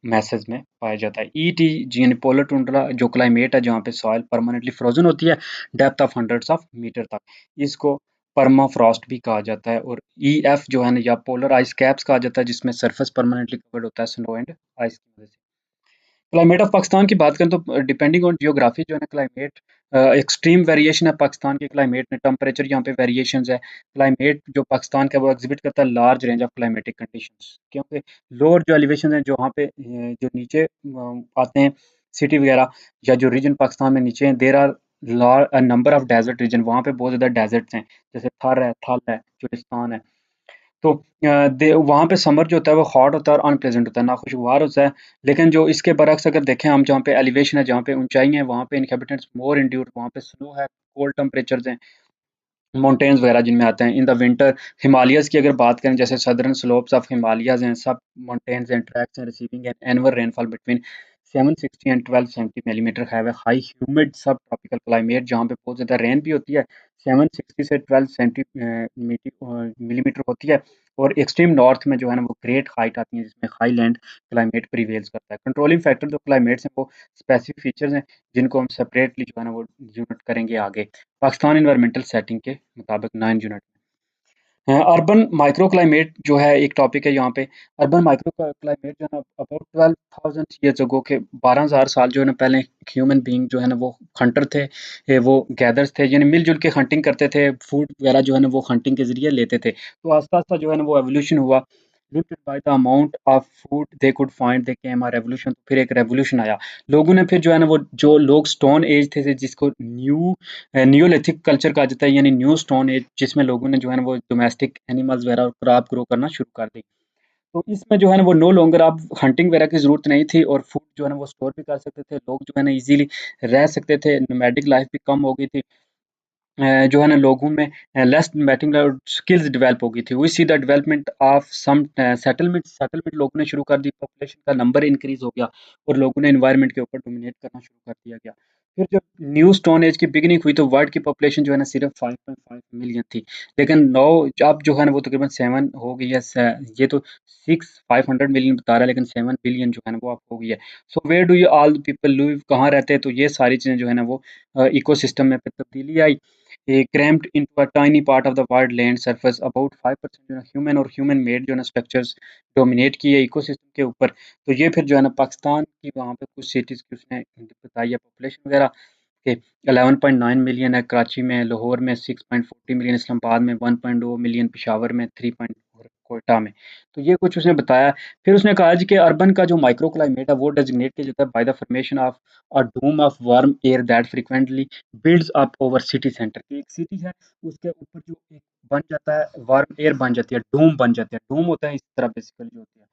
मैसेज में पाया जाता है। ETG यानी पोलर टुंड्रा जो क्लाइमेट है जहाँ पे सॉइल परमानेंटली फ्रोजन होती है depth of hundreds of metre तक, इसको परमाफ्रॉस्ट भी कहा जाता है। और EF जो है ना या पोलर आइस कैप्स कहा जाता है जिसमें सरफेस परमानेंटली कवर्ड होता है स्नो एंड आइस की वजह से। क्लाइमेट ऑफ पाकिस्तान की बात करें तो डिपेंडिंग ऑन जियोग्राफी जो है ना क्लाइमेट एक्सट्रीम वेरिएशन है पाकिस्तान के क्लाइमेट में। टेम्परेचर यहाँ पे वेरिएशंस है। क्लाइमेट जो पाकिस्तान का वो एग्जिबिट करता है large range of climatic conditions, क्योंकि लोअर जो एलिवेशन है जो वहाँ पे जो नीचे आते हैं सिटी वगैरह या जो रीजन पाकिस्तान में नीचे हैं, there are number of desert region, वहाँ पे बहुत ज़्यादा डेजर्ट्स हैं, जैसे थर है, थल है, चुलिस्तान है। तो वहाँ पे समर जो होता है वो हॉट होता है और अनप्लेजेंट होता है, नाखुशगवार होता है। लेकिन जो इसके बरक्स अगर देखें हम, जहाँ पे एलिवेशन है, जहाँ पे ऊंचाई है, वहाँ पे इनहेबिटेंट्स मोर इंड्यूर, वहाँ पे स्नो है, कोल्ड टेम्परेचर्स हैं, माउंटेन्स वगैरह जिनमें आते हैं। इन द विंटर हिमालयस की अगर बात करें, जैसे सदर्न स्लोप्स ऑफ हिमालयस हैं, सब माउंटेन्स एंड ट्रैक्स हैं receiving an annual rainfall between 760 and 1270 millimetre, have a high humid सब ट्रॉपिकल क्लाइमेट, जहाँ पे बहुत ज़्यादा रेन भी होती है, 760 से 12 मिलीमीटर होती है। और एक्सट्रीम नॉर्थ में जो है ना वो ग्रेट हाइट आती है जिसमें हाई लैंड क्लाइमेट प्रीवेल्स करता है। कंट्रोलिंग फैक्टर जो क्लाइमेट्स हैं वो स्पेसिफिक फीचर्स हैं जिनको हम सेपरेटली जो है ना वो यूनिट करेंगे आगे। पाकिस्तान इन्वायरमेंटल सेटिंग के मुताबिक 9 यूनिट। अर्बन माइक्रो क्लाइमेट जो है एक टॉपिक है यहाँ पे। अर्बन माइक्रो क्लाइमेट जो है ना अबाउट 12,000 ईयर्स अगो के 12,000 साल जो है ना पहले ह्यूमन बीइंग जो है ना वो हंटर थे, वो गैदर्स थे, यानी मिलजुल के हंटिंग करते थे, फूड वगैरह जो है ना वो हंटिंग के जरिए लेते थे। तो आस्ता आस्ता जो है ना वो एवोल्यूशन हुआ, limited by the amount of food they could find, they came a revolution. फिर एक रेवोल्यूशन आया, लोगों ने फिर जो है ना वो जो लोग स्टोन एज थे जिसको नियोलिथिक कल्चर कहा जाता है, यानी न्यू स्टोन एज, जिसमें लोगों ने जो है ना वो डोमेस्टिक एनिमल्स वगैरह और क्रॉप ग्रो करना शुरू कर दी। तो इसमें जो है ना वो नो लॉन्गर अब हंटिंग वगैरह की ज़रूरत नहीं थी, और फूड जो है ना वो स्टोर भी कर सकते थे, लोग जो है ना इजीली रह सकते थे, नोमैडिक लाइफ भी कम हो गई थी। जो है ना लोगों में लेस मैटिंग स्किल्स डेवलप हो गई थी। We see the development of some settlement लोगों ने शुरू कर दी, पॉपुलेशन का नंबर इंक्रीज हो गया और लोगों ने एनवायरनमेंट के ऊपर डोमिनेट करना शुरू कर दिया गया। फिर जब न्यू स्टोन एज की बिगिनिंग हुई तो वर्ल्ड की पॉपुलेशन जो है ना सिर्फ 5.5 मिलियन थी, लेकिन नाउ अब जो है ना वो तकरीबन 7 हो गई है। ये तो 500 मिलियन बता रहा है, लेकिन 7 बिलियन जो है ना वो अब हो गई है। So where do you all people live, कहाँ रहते हैं? तो ये सारी चीज़ें जो है ना वो इकोसिस्टम में फिर तब्दीली आई। cramped into a tiny part of the world land surface, about 5% जो है ह्यूमन और ह्यूमन मेड जो है ना स्ट्रक्चर्स डोमिनेट किए इकोसिस्टम के ऊपर। तो ये फिर जो है ना पाकिस्तान की वहाँ पे कुछ सिटीज़ की उसने बताई है पॉपुलेशन वगैरह के 11.9 मिलियन है कराची में, लाहौर में 6.40 मिलियन, इस्लामाबाद में 1.2 मिलियन, पेशावर में 3 कोयटा में। तो ये कुछ उसने बताया। फिर उसने कहा जी कि अर्बन का जो माइक्रो क्लाइमेट है वो डेजिग्नेट किया जाता है by the formation of a doom of warm air that frequently builds up over city centre. की एक सिटी है उसके ऊपर जो एक बन जाता है वार्म एयर बन जाती है, डूम बन जाती है। डूम होता है इस तरह बेसिकली जो होती है।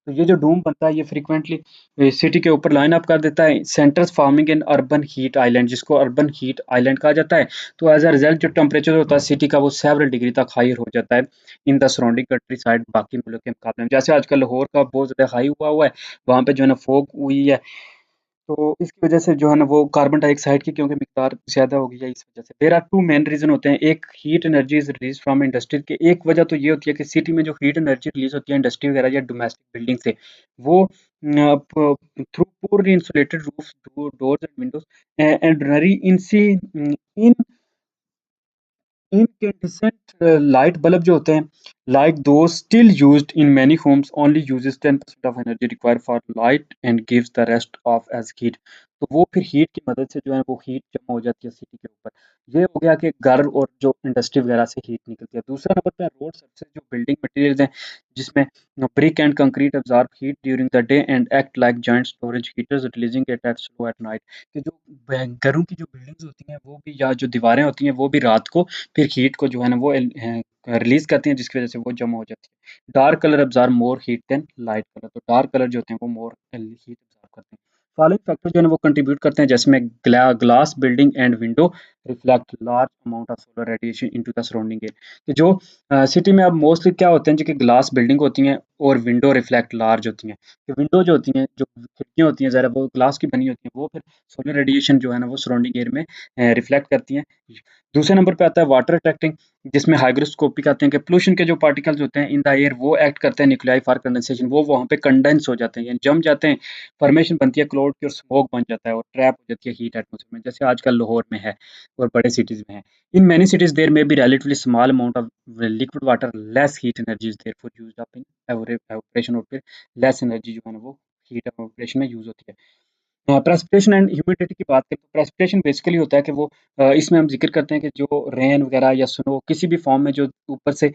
तो ये जो डूम बनता है ये फ्रीक्वेंटली सिटी के ऊपर लाइन अप कर देता है, centres farming in urban heat island, जिसको अर्बन हीट आइलैंड कहा जाता है। तो एज अ रिजल्ट जो टेम्परेचर होता है सिटी का वो सेवरल डिग्री तक हाई हो जाता है in the surrounding country side बाकी मुल्क के मुकाबले में। जैसे आजकल लाहौर का बहुत ज़्यादा हाई हुआ है, वहाँ पे जो है ना फॉग हुई है, तो इसकी वजह से जो है ना वो कार्बन डाइऑक्साइड की क्योंकि मिकदार ज़्यादा हो गई है इस वजह से। देयर आर 2 मेन रीज़न होते हैं। एक heat energy is release from industry के, एक वजह तो ये होती है कि सिटी में जो हीट एनर्जी रिलीज़ होती है इंडस्ट्री वगैरह या डोमेस्टिक बिल्डिंग से, वो through poorly insulated roofs, doors and windows and ररी इन incandescent लाइट बल्ब जो होते हैं, like those still used in many homes, only uses 10% of energy required for light and gives the rest off as heat। तो वो फिर heat की मदद से जो है वो हीट जमा हो जाती है सिटी के ऊपर। ये हो गया कि घर और जो इंडस्ट्री वगैरह से हीट निकलती है। दूसरा नंबर पे रोड सरफेस जो बिल्डिंग मटेरियल्स हैं, जिसमें brick and concrete absorb heat during the day and act like giant storage heaters, releasing it at slow at night. कि जो घरों की जो बिल्डिंग्स होती हैं वो भी, या जो दीवारें होती हैं वो भी रात को फिर हीट को जो है ना वो रिलीज़ करती हैं, जिसकी वज़ह से वो जमा हो जाती है। Dark colour absorb more heat than light colour, तो डार्क कलर जो होते हैं वो मोर हीट अब्ज़ॉर्ब करते हैं। फॉलोइंग फैक्टर जो है ना वो कंट्रीब्यूट करते हैं, जैसे में glass building and window reflect large amount of solar radiation into the surrounding air. कि जो सिटी में अब मोस्टली क्या होते हैं जी कि ग्लास बिल्डिंग होती हैं और विंडो रिफ्लेक्ट लार्ज होती हैं। कि विंडो जो होती हैं, जो खिड़कियाँ होती हैं ज़रा वो ग्लास की बनी होती हैं, वो फिर सोलर रेडिएशन जो है ना वो सराउंडिंग एयर में रिफ्लेक्ट करती हैं। दूसरे नंबर पे आता है वाटर अट्रैक्टिंग, जिसमें हाइग्रोस्कोपिक आते हैं कि पोल्यूशन के जो पार्टिकल्स होते हैं इन द एयर वो एक्ट करते हैं न्यूक्लियाई फॉर कंडेंसेशन, वो वहाँ पे कंडेंस हो जाते हैं यानी जम जाते हैं, फॉर्मेशन बनती है क्लाउड की और स्मोक बन जाता है और ट्रैप हो जाती है हीट एटमॉस्फेयर में, जैसे आजकल लाहौर में है और बड़े सिटीज़ में है। इन मैनी सिटीज़ देयर में B relatively small amount of liquid water, less heat energy is therefore used up in evaporation, और फिर लेस एनर्जी जो है ना वो हीट एवोपरेशन में यूज़ होती है। प्रेसिपिटेशन एंड ह्यूमिडिटी की बात करें तो प्रेसिपिटेशन बेसिकली होता है कि वो इसमें हम ज़िक्र करते हैं कि जो रेन वगैरह या स्नो किसी भी फॉर्म में जो ऊपर से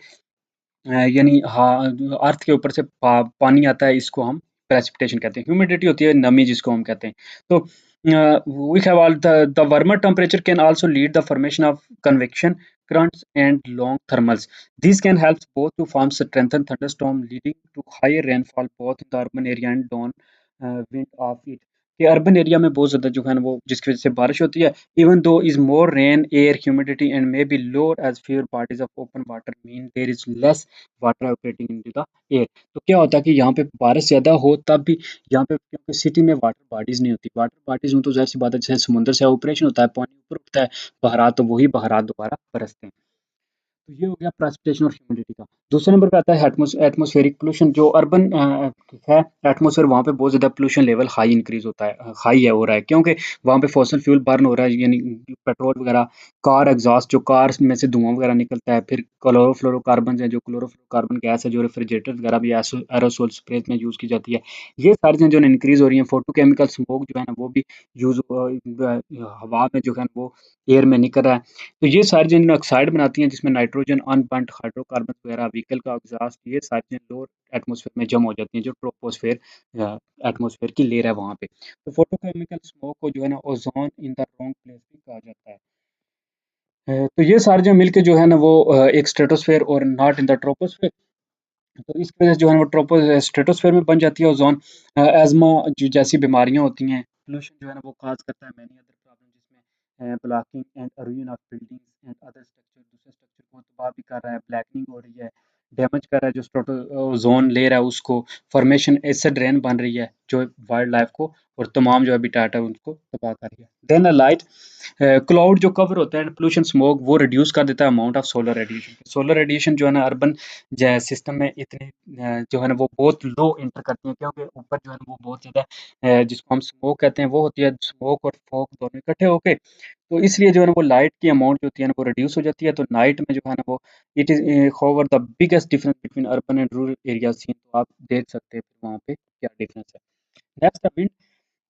यानी हाँ, अर्थ के ऊपर से पानी आता है, इसको हम प्रेसिपिटेशन कहते हैं। ह्यूमिडिटी होती है नमी, जिसको हम कहते हैं। तो we have all the warmer temperature can also lead the formation of convection currents and long thermals. These can help both to form strengthen thunderstorm, leading to higher rainfall both in the urban area and down wind of it। कि urban area में बहुत ज़्यादा जो है ना वो जिसकी वज़ह से बारिश होती है, even though is more rain, air humidity and may be lower as fewer bodies of open water mean there is less water operating into the air. तो क्या होता है कि यहाँ पे बारिश ज़्यादा हो तब भी यहाँ पे, क्योंकि सिटी में वाटर बॉडीज़ नहीं होती। वाटर बॉडीज़ में तो ज़ाहिर-सी बात है, जैसे समुद्र से ऑपरेशन होता है, पानी ऊपर उठता है, बहारात, तो वही बहारात दोबारा बरसते हैं। तो ये हो गया प्रेसिपिटेशन और ह्यूमिडिटी का। दूसरे नंबर पे आता है एटमॉस्फेरिक पोल्यूशन। जो अर्बन है एटमॉस्फेयर, वहाँ पे बहुत ज़्यादा पोल्यूशन लेवल हाई इंक्रीज़ होता है, हाई है हो रहा है, क्योंकि वहाँ पे फॉसिल फ्यूल बर्न हो रहा है, यानी पेट्रोल वगैरह, कार एग्ज़ॉस्ट, जो कार्स में से धुआँ वगैरह निकलता है, फिर क्लोरोफ्लोरोकार्बन्स हैं, जो क्लोरोफ्लोरोकार्बन गैस है, जो रेफ्रिजरेटर वगैरह भी एरोसोल स्प्रेज़ में यूज़ की जाती है। ये सारी चीज़ें जो है इंक्रीज़ हो रही हैं। फोटोकेमिकल स्मोक जो है ना वो भी यूज़ हवा में जो है वो एयर में निकल रहा है। तो ये सारी चीज़ें ऑक्साइड बनाती हैं, जिसमें नाइट्रोजन, अनबर्न्ड हाइड्रोकार्बन वगैरह, व्हीकल का एग्जॉस्ट, ये सारी चीज़ें लोअर एटमॉस्फेयर में जमा हो जाती हैं, जो ट्रोपोस्फेयर एटमॉस्फेयर की लेयर है वहाँ पे। तो फोटोकेमिकल स्मोक को जो है ना ozone in the wrong place भी कहा जाता है। तो ये सारी चीज़ें मिलके जो है ना वो एक स्ट्रेटोस्फेयर और नॉट इन द ट्रोपोस्फेयर। तो इस वजह से जो है वो स्ट्रेटोस्फेयर में बन जाती है ओजोन। एज़मा जैसी बीमारियाँ होती हैं, पोल्यूशन जो है ना वो कॉज़ करता है मैनी अदर प्रॉब्लम, जिसमें blocking and ruin of buildings and other structure, दूसरे स्ट्रक्चर को तबाह भी कर रहा है, ब्लैकनिंग हो रही है, डैमेज कर रहा है जो ओजोन लेयर है उसको, फॉर्मेशन एसिड रेन बन रही है, जो वाइल्ड लाइफ को और तमाम जो हैबिटेट है उनको तबाह कर दिया। देन लाइट क्लाउड जो कवर होता है पोल्यूशन स्मोक वो रिड्यूस कर देता है amount of solar radiation. Solar radiation जो है ना अर्बन जो सिस्टम में इतनी जो है ना वो बहुत लो इंटर करती है, क्योंकि ऊपर जो है ना वो बहुत ज़्यादा जिसको हम स्मोक कहते हैं वो होती है, स्मोक और फॉग दोनों इकट्ठे होके, तो इसलिए जो है ना वो लाइट की अमाउंट जो होती है ना वो रिड्यूस हो जाती है। तो नाइट में जो है ना वो it is however the biggest difference between urban and rural areas seen. तो आप देख सकते हैं वहाँ पे क्या डिफरेंस है। Next wind.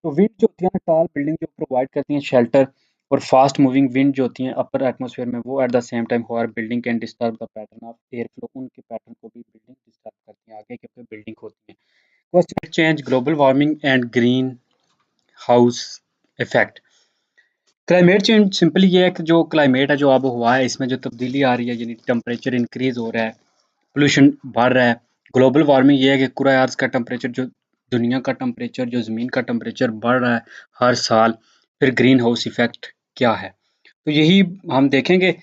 तो विंड जो होती है ना टॉल बिल्डिंग जो प्रोवाइड करती हैं शेल्टर, और फास्ट मूविंग विंड जो होती हैं अपर एटमॉस्फेयर में वो at the same time or building can disturb the pattern of air flow. उनके पैटर्न को भी बिल्डिंग डिस्टर्ब करती हैं आगे, क्योंकि बिल्डिंग होती है। Climate change, global warming and green house effect. Climate change simply ये है कि जो क्लाइमेट है, जो आबो हवा है, इसमें जो तब्दीली आ रही है, यानी टेम्परेचर इंक्रीज हो रहा है, पोल्यूशन बढ़ रहा है। ग्लोबल वार्मिंग ये है कि कुराए अर्ज़ का टेम्परेचर, जो दुनिया का टेम्परेचर, जो ज़मीन का टेम्परेचर बढ़ रहा है हर साल। फिर ग्रीन हाउस इफेक्ट क्या है, तो यही हम देखेंगे।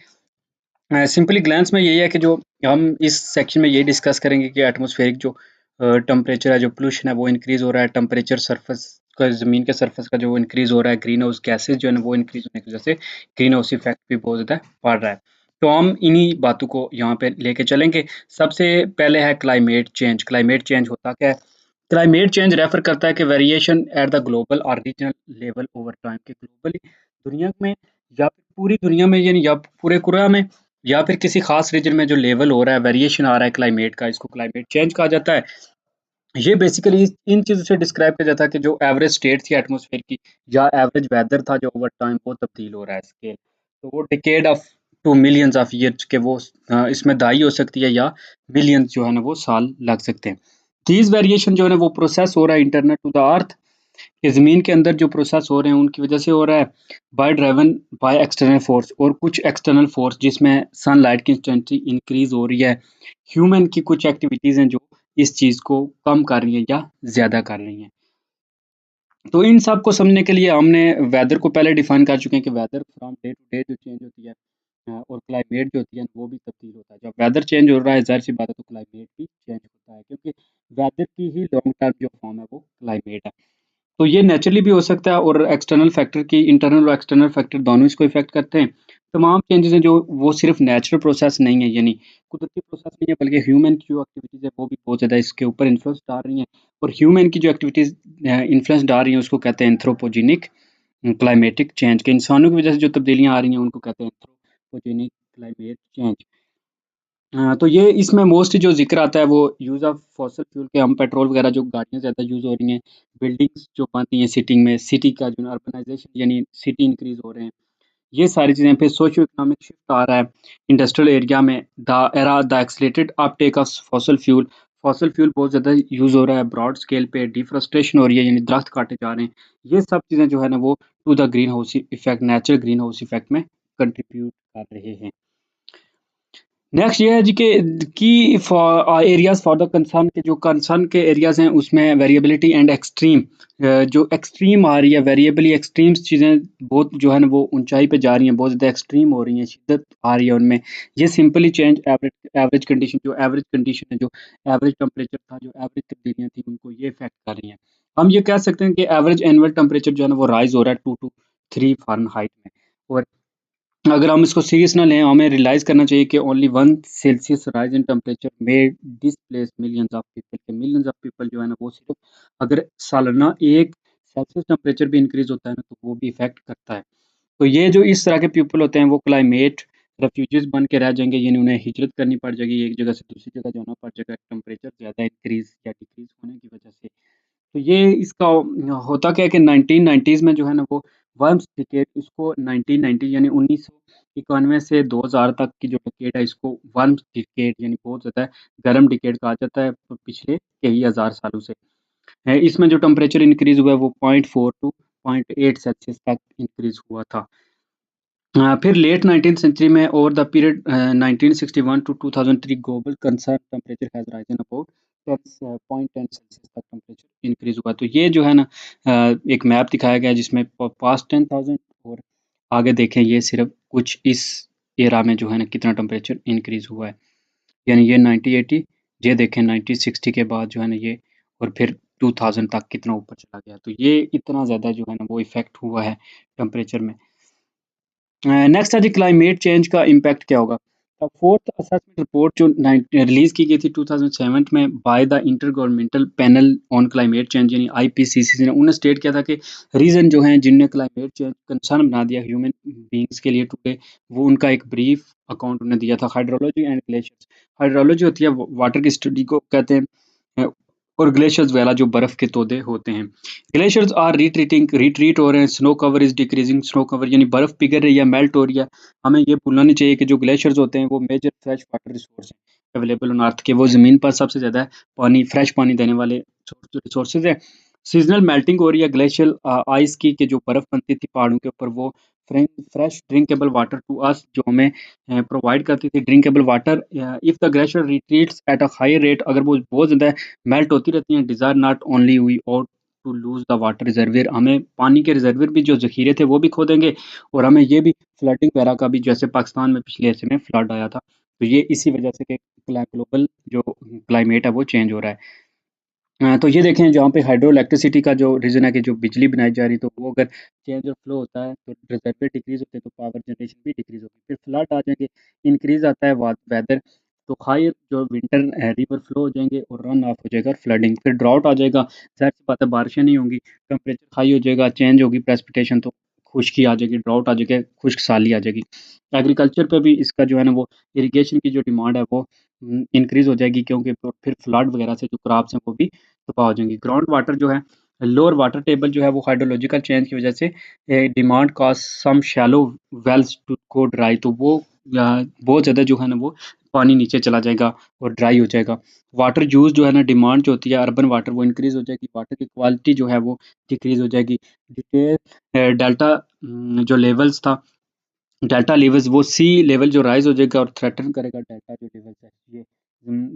सिंपली ग्लैंस में यही है कि जो हम इस सेक्शन में यही डिस्कस करेंगे कि एटमॉस्फेरिक जो टेम्परेचर है, जो पोल्यूशन है वो इंक्रीज हो रहा है, टेम्परेचर सरफेस का, ज़मीन के सरफेस का जो इंक्रीज हो रहा है, ग्रीन हाउस गैसेज जो है ना वो इंक्रीज होने की वजह से ग्रीन हाउस इफेक्ट भी बहुत ज़्यादा बढ़ रहा है। तो हम इन्हीं बातों को यहाँ पे लेके चलेंगे। सबसे पहले है क्लाइमेट चेंज। क्लाइमेट चेंज होता क्या है? क्लाइमेट चेंज रेफर करता है कि वेरिएशन एट द ग्लोबल और रीजनल लेवल ओवर टाइम, के ग्लोबली दुनिया में, या फिर पूरी दुनिया में, यानी या पूरे कुरा में, या फिर किसी खास रीजन में जो लेवल हो रहा है, वेरिएशन आ रहा है क्लाइमेट का, इसको क्लाइमेट चेंज कहा जाता है। ये बेसिकली इन चीज़ों से डिस्क्राइब किया जाता है कि जो एवरेज स्टेट थी एटमॉस्फेयर की, या एवरेज वेदर था, जो ओवर टाइम वो तब्दील हो रहा है स्केल। तो वो decade of to millions of years के वो इसमें दाई हो सकती है, या मिलियंस जो है ना वो साल लग सकते हैं। दीज वेरिएशन जो है ना वो प्रोसेस हो रहा है इंटरनल टू द अर्थ, कि ज़मीन के अंदर जो प्रोसेस हो रहे हैं उनकी वजह से हो रहा है, by driven by external force, और कुछ एक्सटर्नल फोर्स जिसमें सनलाइट की इंटेंसिटी इंक्रीज हो रही है। ह्यूमन की कुछ एक्टिविटीज़ हैं जो इस चीज़ को कम कर रही है या ज़्यादा कर रही हैं। तो इन सब को समझने के लिए हमने वेदर को पहले डिफाइन कर चुके हैं कि weather from day to day जो चेंज होती है, और क्लाइमेट जो होती है वो भी तब्दील होता है। जब वेदर चेंज हो रहा है, ज़ाहिर सी बात है, तो क्लाइमेट भी चेंज होता है, क्योंकि वेदर की ही लॉन्ग टर्म जो फॉर्म है वो क्लाइमेट है। तो ये नेचुरली भी हो सकता है, और एक्सटर्नल फैक्टर की, इंटरनल और एक्सटर्नल फैक्टर दोनों इसको इफेक्ट करते हैं। तमाम चेंजेस हैं जो वो सिर्फ नेचुरल प्रोसेस नहीं है, यानी कुदरती प्रोसेस नहीं है, बल्कि ह्यूमन की जो एक्टिविटीज़ है वो भी बहुत ज़्यादा इसके ऊपर इन्फ्लुएंस डाल रही हैं। और ह्यूमन की जो एक्टिविटीज़ इन्फ्लुएंस डाल रही हैं उसको कहते हैं एंथ्रोपोजेनिक क्लाइमेटिक चेंज, के इंसानों की वजह से जो तब्दीलियाँ आ रही हैं उनको कहते हैं एंथ्रोपोजेनिक क्लाइमेट चेंज। तो ये इसमें मोस्ट जो ज़िक्र आता है वो यूज़ ऑफ फॉसिल फ्यूल के, हम पेट्रोल वगैरह जो गाड़ियाँ ज़्यादा यूज़ हो रही हैं, बिल्डिंग्स जो बनती हैं सिटी में, सिटी का जो अर्बनाइज़ेशन, यानी सिटी इंक्रीज़ हो रहे हैं, ये सारी चीज़ें। फिर सोशियो इकोनॉमिक शिफ्ट आ रहा है इंडस्ट्रियल एरिया में, the accelerated Uptake of fossil fuel बहुत ज़्यादा यूज़ हो रहा है, ब्रॉड स्केल पे डिफॉरेस्टेशन हो रही है, यानी दरख्त काटे जा रहे हैं। ये सब चीज़ें जो है ना वो to the green house effect, natural green house effect में कंट्रीब्यूट कर रहे हैं। नेक्स्ट ये है जी कि for areas for the concern, के जो कंसर्न के एरियाज हैं उसमें वेरिएबिलिटी एंड एक्सट्रीम, जो एक्सट्रीम आ रही है, वेरिएबली एक्सट्रीम्स चीज़ें बहुत जो है ना वो ऊंचाई पे जा रही हैं, बहुत ज़्यादा एक्सट्रीम हो रही हैं, शिद्दत आ रही है उनमें। ये simply change average average condition, जो एवरेज कंडीशन है, जो एवरेज टेम्परेचर था, जो एवरेज तब्दीलियाँ थी, उनको ये इफेक्ट कर रही हैं। हम ये कह सकते हैं कि एवरेज एनुअल टेम्परेचर जो है ना वो राइज हो रहा है 2 to 3 फ़ारेनहाइट में। और अगर हम इसको सीरियस ना लें, हमें रियलाइज़ करना चाहिए कि only 1 Celsius rise in temperature may displace millions of people, के मिलियंस ऑफ पीपल जो है ना वो सिर्फ अगर सालाना 1 सेल्सियस टेम्परेचर भी इंक्रीज़ होता है ना, तो वो भी इफ़ेक्ट करता है। तो ये जो इस तरह के पीपल होते हैं वो क्लाइमेट रेफ्यूजीज़ बन के रह जाएँगे, यानी उन्हें हिजरत करनी पड़ जाएगी, एक जगह से दूसरी जगह जाना पड़ जाएगा टेम्परेचर ज़्यादा इंक्रीज़ या डिक्रीज़ होने की वजह से। तो ये इसका होता क्या है कि 1990s में जो है ना वो वर्म्स डिकेड, इसको 1990 यानी 1991 से 2000 तक की जो डिकेड है, इसको वर्म्स डिकेड यानी बहुत ज़्यादा गर्म डिकेड कहा जाता है, पिछले कई हज़ार सालों से। इसमें जो टेम्परेचर इंक्रीज़ हुआ है वो 0.4 टू 0.8 सेल्सियस तक इंक्रीज़ हुआ था। फिर लेट 19th सेंचुरी में over the period 1961 to 2003 global concern temperature has risen about 10 Celsius तक टेम्परेचर इंक्रीज़ हुआ। तो ये जो है ना एक मैप दिखाया गया है जिसमें पास्ट 10,000 और आगे देखें ये सिर्फ कुछ इस एरा में जो है ना कितना टेम्परेचर इंक्रीज़ हुआ है। यानी ये 1980, ये देखें 1960 के बाद जो है ना ये, और फिर 2000 तक कितना ऊपर चला गया। तो ये इतना ज़्यादा जो है ना वो इफ़ेक्ट हुआ है टेम्परेचर में। नेक्स्ट है जी क्लाइमेट चेंज का इम्पैक्ट क्या होगा? फोर्थ असेसमेंट रिपोर्ट जो रिलीज़ की गई थी 2007 में by the inter governmental panel on climate change यानी आईपीसीसी ने उन्होंने स्टेट किया था कि रीज़न जो हैं जिनने क्लाइमेट चेंज कंसर्न बना दिया ह्यूमन बींग्स के लिए टुडे, वो उनका एक ब्रीफ अकाउंट उन्होंने दिया था। हाइड्रोलॉजी एंड ग्लेशियर्स, हाइड्रोलॉजी होती है वाटर की स्टडी को कहते हैं, और ग्लेशियर्स वगैरह जो बर्फ़ के तोदे होते हैं। ग्लेशियर्स आर रिट्रीट हो रहे हैं, snow cover is decreasing, snow cover यानी बर्फ़ पिघल रही है, मेल्ट हो रही है। हमें ये भूलना नहीं चाहिए कि जो ग्लेशियर्स होते हैं वो मेजर फ्रेश वाटर रिसोर्स हैं अवेलेबल ऑन अर्थ के, वो ज़मीन पर सबसे ज़्यादा पानी फ्रेश पानी देने वाले रिसोर्सेज हैं। सीजनल मेल्टिंग हो रही है ग्लेशियल आइस की, कि जो बर्फ़ बनती थी पहाड़ों के ऊपर वो fresh drinkable water to us जो हमें प्रोवाइड करती थी drinkable water. If the glacier retreats at a higher rate, अगर वो बहुत ज़्यादा मेल्ट होती रहती हैं, डिज़ायर नॉट ओनली वी और to lose the water reservoir, हमें पानी के रिजर्वियर भी जो ज़ख़ीरे थे वो भी खो देंगे, और हमें ये भी फ्लडिंग वगैरह का भी, जैसे पाकिस्तान में पिछले ऐसे में फ्लड आया था, तो ये इसी वजह से कि ग्लोबल जो क्लाइमेट है वो चेंज हो रहा है। तो ये देखें जहाँ पे हाइड्रो इलेक्ट्रिसिटी का जो रीज़न है कि जो बिजली बनाई जा रही है, तो वो अगर चेंज और फ्लो होता है तो रिजर्वियर डिक्रीज़ होते हैं, तो पावर जनरेशन भी डिक्रीज़ होगी। फिर फ्लड आ जाएँगे, इंक्रीज़ आता है वेदर, तो हायर जो विंटर रिवर फ्लो हो जाएँगे और रन ऑफ हो जाएगा और फ्लडिंग। फिर ड्राउट आ जाएगा, ज़ाहिर-सी बात है बारिशें नहीं होंगी, टेम्परेचर हाई हो जाएगा, चेंज होगी प्रेसिपिटेशन, तो खुश्की आ जाएगी, ड्राउट आ जाएगा, खुश्क साली आ जाएगी। एग्रीकल्चर पे भी इसका जो है ना वो इरिगेशन की जो डिमांड है वो इंक्रीज़ हो जाएगी, क्योंकि फिर फ्लड वगैरह से जो क्रॉप्स हैं वो भी तबाह हो जाएँगी। ग्राउंड वाटर जो है, लोअर वाटर टेबल जो है वो हाइड्रोलॉजिकल चेंज की वजह से demand cause some shallow wells to go dry, तो वो बहुत ज़्यादा जो है ना वो पानी नीचे चला जाएगा और ड्राई हो जाएगा। वाटर यूज़ जो है ना, डिमांड जो होती है अर्बन वाटर वो इंक्रीज़ हो जाएगी, वाटर की क्वालिटी जो है वो डिक्रीज़ हो जाएगी। डिटेल डेल्टा जो लेवल्स था, डेल्टा लेवल्स वो सी लेवल जो राइज़ हो जाएगा और थ्रेटन करेगा डेल्टा जो लेवल्स है, ये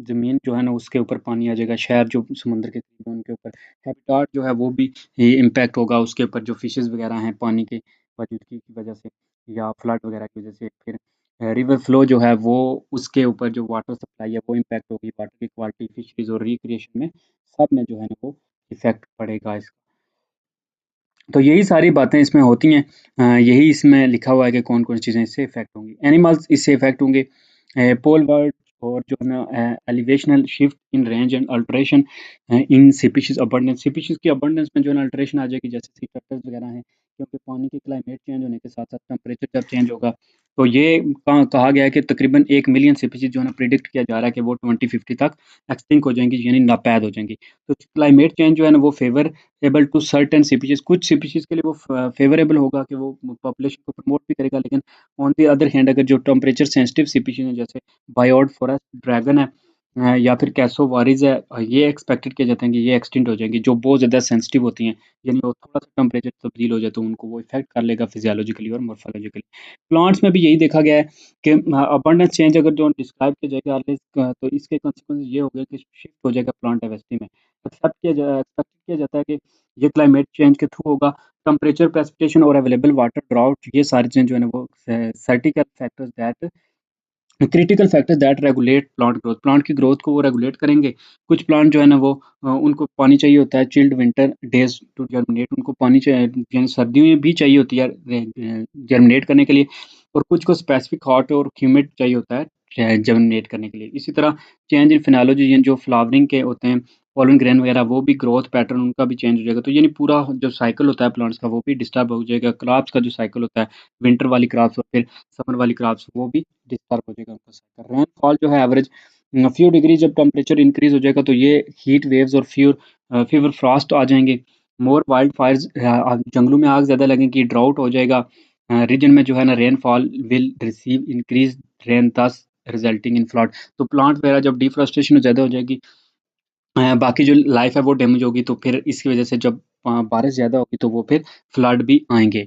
ज़मीन जो है ना उसके ऊपर पानी आ जाएगा, शहर जो समुद्र के करीब है उनके ऊपर, हैबिटाट जो है वो भी ये इम्पैक्ट होगा उसके ऊपर, जो फिशेज़ वगैरह हैं पानी के मौजूदगी की वजह से या फ्लड वगैरह की वजह से। फिर रिवर फ्लो जो है वो उसके ऊपर जो वाटर सप्लाई है वो इम्पैक्ट होगी, वाटर की क्वालिटी, फिशरीज़ और रिक्रिएशन में सब में जो है ना वो इफ़ेक्ट पड़ेगा इसका। तो यही सारी बातें इसमें होती हैं। यही इसमें लिखा हुआ है कि कौन-कौन सी चीज़ें इससे इफ़ेक्ट होंगी। एनिमल्स इससे इफ़ेक्ट होंगे, पोल वर्ल्ड और जो है ना elevational shift in range and alteration in species abundance, species की अबंडेंस में जो है ना अल्टरेशन आ जाएगी, जैसे सी टर्टल्स वगैरह हैं, क्योंकि पानी की क्लाइमेट चेंज होने के साथ-साथ टेम्परेचर जब चेंज होगा, तो ये कहा गया है कि तकरीबन 1 मिलियन स्पीशीज़ जो है ना प्रिडिक्ट किया जा रहा है कि वो 2050 तक एक्सटिंक्ट हो जाएँगी, यानी नापैद हो जाएँगी। तो क्लाइमेट चेंज जो है ना वो फेवरेबल टू सर्टेन स्पीशीज़, कुछ स्पीशीज़ के लिए वो फेवरेबल होगा कि वो पॉपुलेशन को प्रमोट भी करेगा, लेकिन ऑन द अदर हैंड अगर जो टेम्परेचर सेंसिटिव स्पीशीज़ हैं, जैसे बायोड फॉरेस्ट ड्रैगन है, या फिर कैसोवारीज़ है, ये एक्सपेक्टेड किया जाता है कि ये एक्सटिंक्ट हो जाएँगी, जो बहुत ज़्यादा सेंसिटिव होती हैं, यानी वो थोड़ा-सा टेम्परेचर तब्दील हो जाए तो उनको वो इफ़ेक्ट कर लेगा फिज़ियोलॉजिकली और मॉर्फोलॉजिकली। प्लांट्स में भी यही देखा गया है कि अबंडेंस चेंज अगर जो डिस्क्राइब किया जाएगा तो इसके कॉन्सिक्वेंस ये हो गया कि शिफ्ट हो जाएगा प्लांट डाइवर्सिटी में। एक्सपेक्ट किया जाता है कि ये क्लाइमेट चेंज के थ्रू होगा। टेम्परेचर, प्रेसिपिटेशन और अवेलेबल वाटर, ड्राउट, ये सारी चीज़ें जो है ना वो critical factors that regulate plant growth, plant की ग्रोथ को वो रेगुलेट करेंगे। कुछ प्लांट जो है ना वो उनको पानी चाहिए होता है, chilled winter days to germinate, उनको पानी चाहिए, यानी सर्दियों में भी चाहिए होती है जर्मिनेट करने के लिए, और कुछ को स्पेसिफिक हॉट और ह्यूमिड चाहिए होता है जर्मिनेट करने के लिए। इसी तरह चेंज इन फिनोलॉजी, यानी जो फ्लावरिंग के होते हैं, पॉलन ग्रेन वगैरह, वो भी ग्रोथ पैटर्न उनका भी चेंज हो जाएगा। तो यानी पूरा जो साइकिल होता है प्लांट्स का वो भी डिस्टर्ब हो जाएगा। क्रॉप्स का जो साइकिल होता है, विंटर वाली क्रॉप्स और फिर समर वाली क्रॉप्स, वो भी डिस्टर्ब हो जाएगा उनका साइकिल। रेनफॉल जो है एवरेज फ्यू डिग्री, जब टेम्परेचर इंक्रीज हो जाएगा तो ये हीट वेव्स और फीवर फ्रॉस्ट आ जाएंगे। मोर वाइल्ड फायर्स, जंगलों में आग ज़्यादा लगेगी, ड्राउट हो जाएगा। रीजन में जो है ना rainfall will receive increase rain, दस रिजल्टिंग इन फ्लड। तो प्लांट वगैरह जब डिफॉरेस्टेशन ज़्यादा हो जाएगी, बाकी जो लाइफ है वो डैमेज होगी, तो फिर इसकी वजह से जब बारिश ज़्यादा होगी तो वो फिर फ्लड भी आएंगे।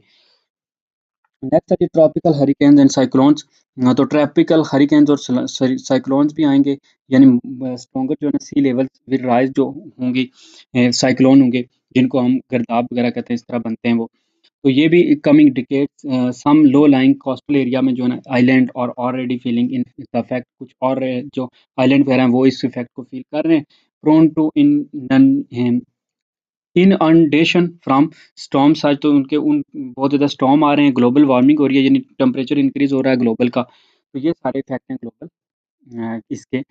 नेक्स्ट है जी ट्रॉपिकल हरिकेन्स एंड साइक्लोन्स। तो ट्रॉपिकल हरिकेन्स और साइक्लोन्स भी आएंगे, यानी स्ट्रॉन्गर जो है ना सी लेवल विल राइज जो होंगी, साइक्लोन होंगे, जिनको हम गर्दाब वगैरह कहते हैं, इस तरह बनते हैं वो। तो ये भी कमिंग डिकेड्स सम लो लाइंग कोस्टल एरिया में जो है ना आइलैंड और already feeling in the effect, कुछ और जो आइलैंड वगैरह हैं वो इस इफेक्ट को फील कर रहे हैं। Prone to in inundation from storms, आज तो उनके उन बहुत ज़्यादा स्टॉर्म आ रहे हैं, ग्लोबल वार्मिंग हो रही है, यानी टेम्परेचर इंक्रीज़ हो रहा है ग्लोबल का। तो ये सारे इफ़ेक्ट हैं ग्लोबल इसके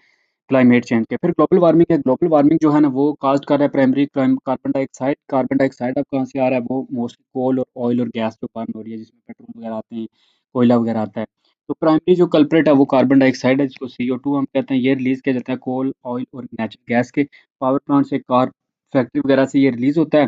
क्लाइमेट चेंज के। फिर ग्लोबल वार्मिंग है, ग्लोबल वार्मिंग जो है ना वो काज़ कर रहा है प्राइमरी कार्बन डाइऑक्साइड अब कहाँ से आ रहा है, वो मोस्टली कोल और ऑयल और गैस जो बर्न हो रही है, जिसमें पेट्रोल वगैरह आते हैं, कोयला वगैरह आता है। तो प्राइमरी जो कल्प्रिट है वो कार्बन डाइऑक्साइड है, जिसको CO2 हम कहते हैं। ये रिलीज़ किया जाता है कोल, ऑयल और नेचुरल गैस के पावर प्लांट से, कार फैक्ट्री वगैरह से ये रिलीज़ होता है।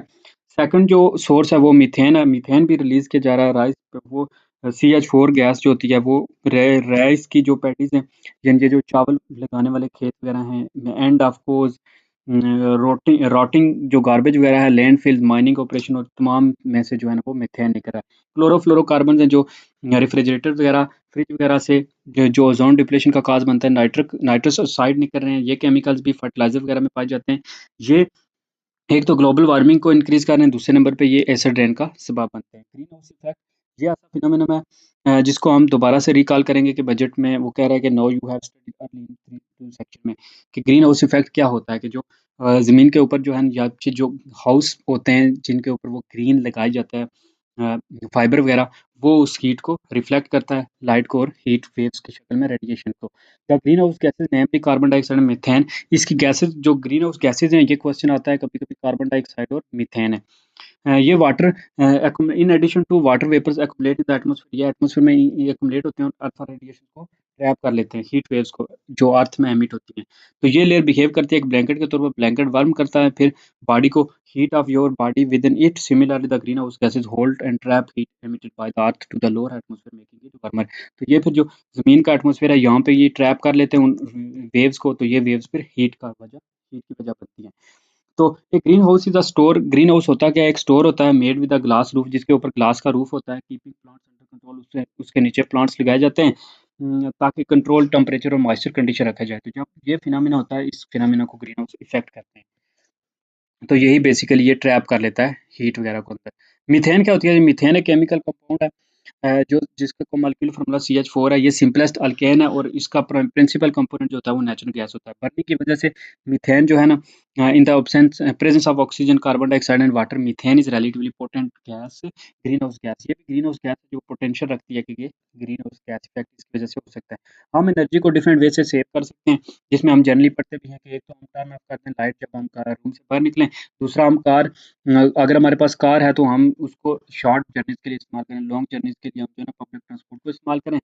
सेकंड जो सोर्स है वो मीथेन है, मीथेन भी रिलीज़ किया जा रहा है राइस पे। वो CH4 गैस जो होती है वो राइस की जो पैडीज़ हैं, यानी ये जो चावल लगाने वाले खेत वगैरह हैं, एंड ऑफ कोर्स रॉटिंग जो गार्बेज वगैरह है, लैंडफिल्स, माइनिंग ऑपरेशन और तमाम में से जो है ना वो मीथेन निकल रहा है। क्लोरोफ्लोरोकार्बन हैं जो रेफ्रिजरेटर वगैरह, फ्रिज वगैरह से जो ओजोन डिप्लेशन का काज बनता है, नाइट्रस ऑक्साइड निकल रहे हैं। ये केमिकल्स भी फर्टिलाइजर वगैरह में पाए जाते हैं। ये एक तो ग्लोबल वार्मिंग को इंक्रीज कर रहे हैं, दूसरे नंबर पे ये एसिड रेन का सबब बनते हैं। ग्रीन हाउस इफेक्ट ये ऐसा फिनोमेना है जिसको हम दोबारा से रिकॉल करेंगे कि बजट में वो कह रहा है कि know you have studied early in section में, कि ग्रीन हाउस इफेक्ट क्या होता है, कि जो ज़मीन के ऊपर जो है या फिर जो हाउस होते हैं जिनके ऊपर वो ग्रीन लगाया जाता है फाइबर वगैरह, वो उस हीट को रिफ्लेक्ट करता है, लाइट को, और हीट वेव्स की शक्ल में रेडिएशन को। The green house gases namely carbon dioxide, methane, इसकी गैसेज जो ग्रीन हाउस गैसेज हैं, ये क्वेश्चन आता है कभी-कभी, कार्बन डाइऑक्साइड और मीथेन है। ये water in addition to water vapours accumulate in the atmosphere, ये एटमॉस्फेयर में ये एक्युमुलेट होते हैं और अल्फा रेडिएशन को ट्रैप कर लेते हैं, हीट वेव्स को जो अर्थ में एमिट होती हैं। तो ये लेयर बिहेव करती है एक ब्लैंकेट के तौर पर, ब्लैंकेट वार्म करता है फिर बॉडी को, heat of your body within it, similarly the green house gases hold and trap heat emitted by the earth to the lower atmosphere making it warmer. तो ये फिर जो ज़मीन का एटमॉस्फेयर है यहाँ पे ये ट्रैप कर लेते हैं उन वेव्स को, तो ये वेव्स फिर हीट की वजह बनती हैं। तो एक green house is a store, green house होता क्या है, एक स्टोर होता है made with a glass roof, जिसके ऊपर ग्लास का रूफ होता है, कीपिंग प्लांट्स अंडर कंट्रोल, उससे उसके नीचे प्लांट्स लगाए जाते हैं ताकि कंट्रोल टेम्परेचर और मॉइस्चर कंडीशन रखा जाए। तो जब ये फिनोमेना होता है, इस फिनोमेना को ग्रीन हाउस इफेक्ट कहते हैं। तो यही बेसिकली ये ट्रैप कर लेता है हीट वगैरह को अंदर। मीथेन क्या होती है? मीथेन एक केमिकल कंपाउंड है जो जिसका मॉलिक्यूलर फार्मूला CH4 है। ये सिंपलेस्ट अल्केन है और इसका प्रिंसिपल कंपोनेंट जो होता है वो नेचुरल गैस होता है। बर्निंग की वजह से मीथेन जो है ना, in the presence of oxygen, carbon dioxide and water, methane is relatively potent gas, green house gas. ये भी ग्रीन हाउस गैस जो पोटेंशियल रखती है कि ये ग्रीन हाउस गैस इफेक्ट इसकी वजह से हो सकता है। हम एनर्जी को डिफरेंट वे से सेव कर सकते हैं, जिसमें हम जनरली पढ़ते भी हैं कि एक तो हम टर्न ऑफ करते हैं लाइट जब हम रूम से बाहर निकलें। दूसरा हम अगर हमारे पास कार है तो हम उसको शॉर्ट जर्नीज़ के लिए इस्तेमाल करें, लॉन्ग जर्नीज़ के लिए हम जो है ना पब्लिक ट्रांसपोर्ट को इस्तेमाल करें।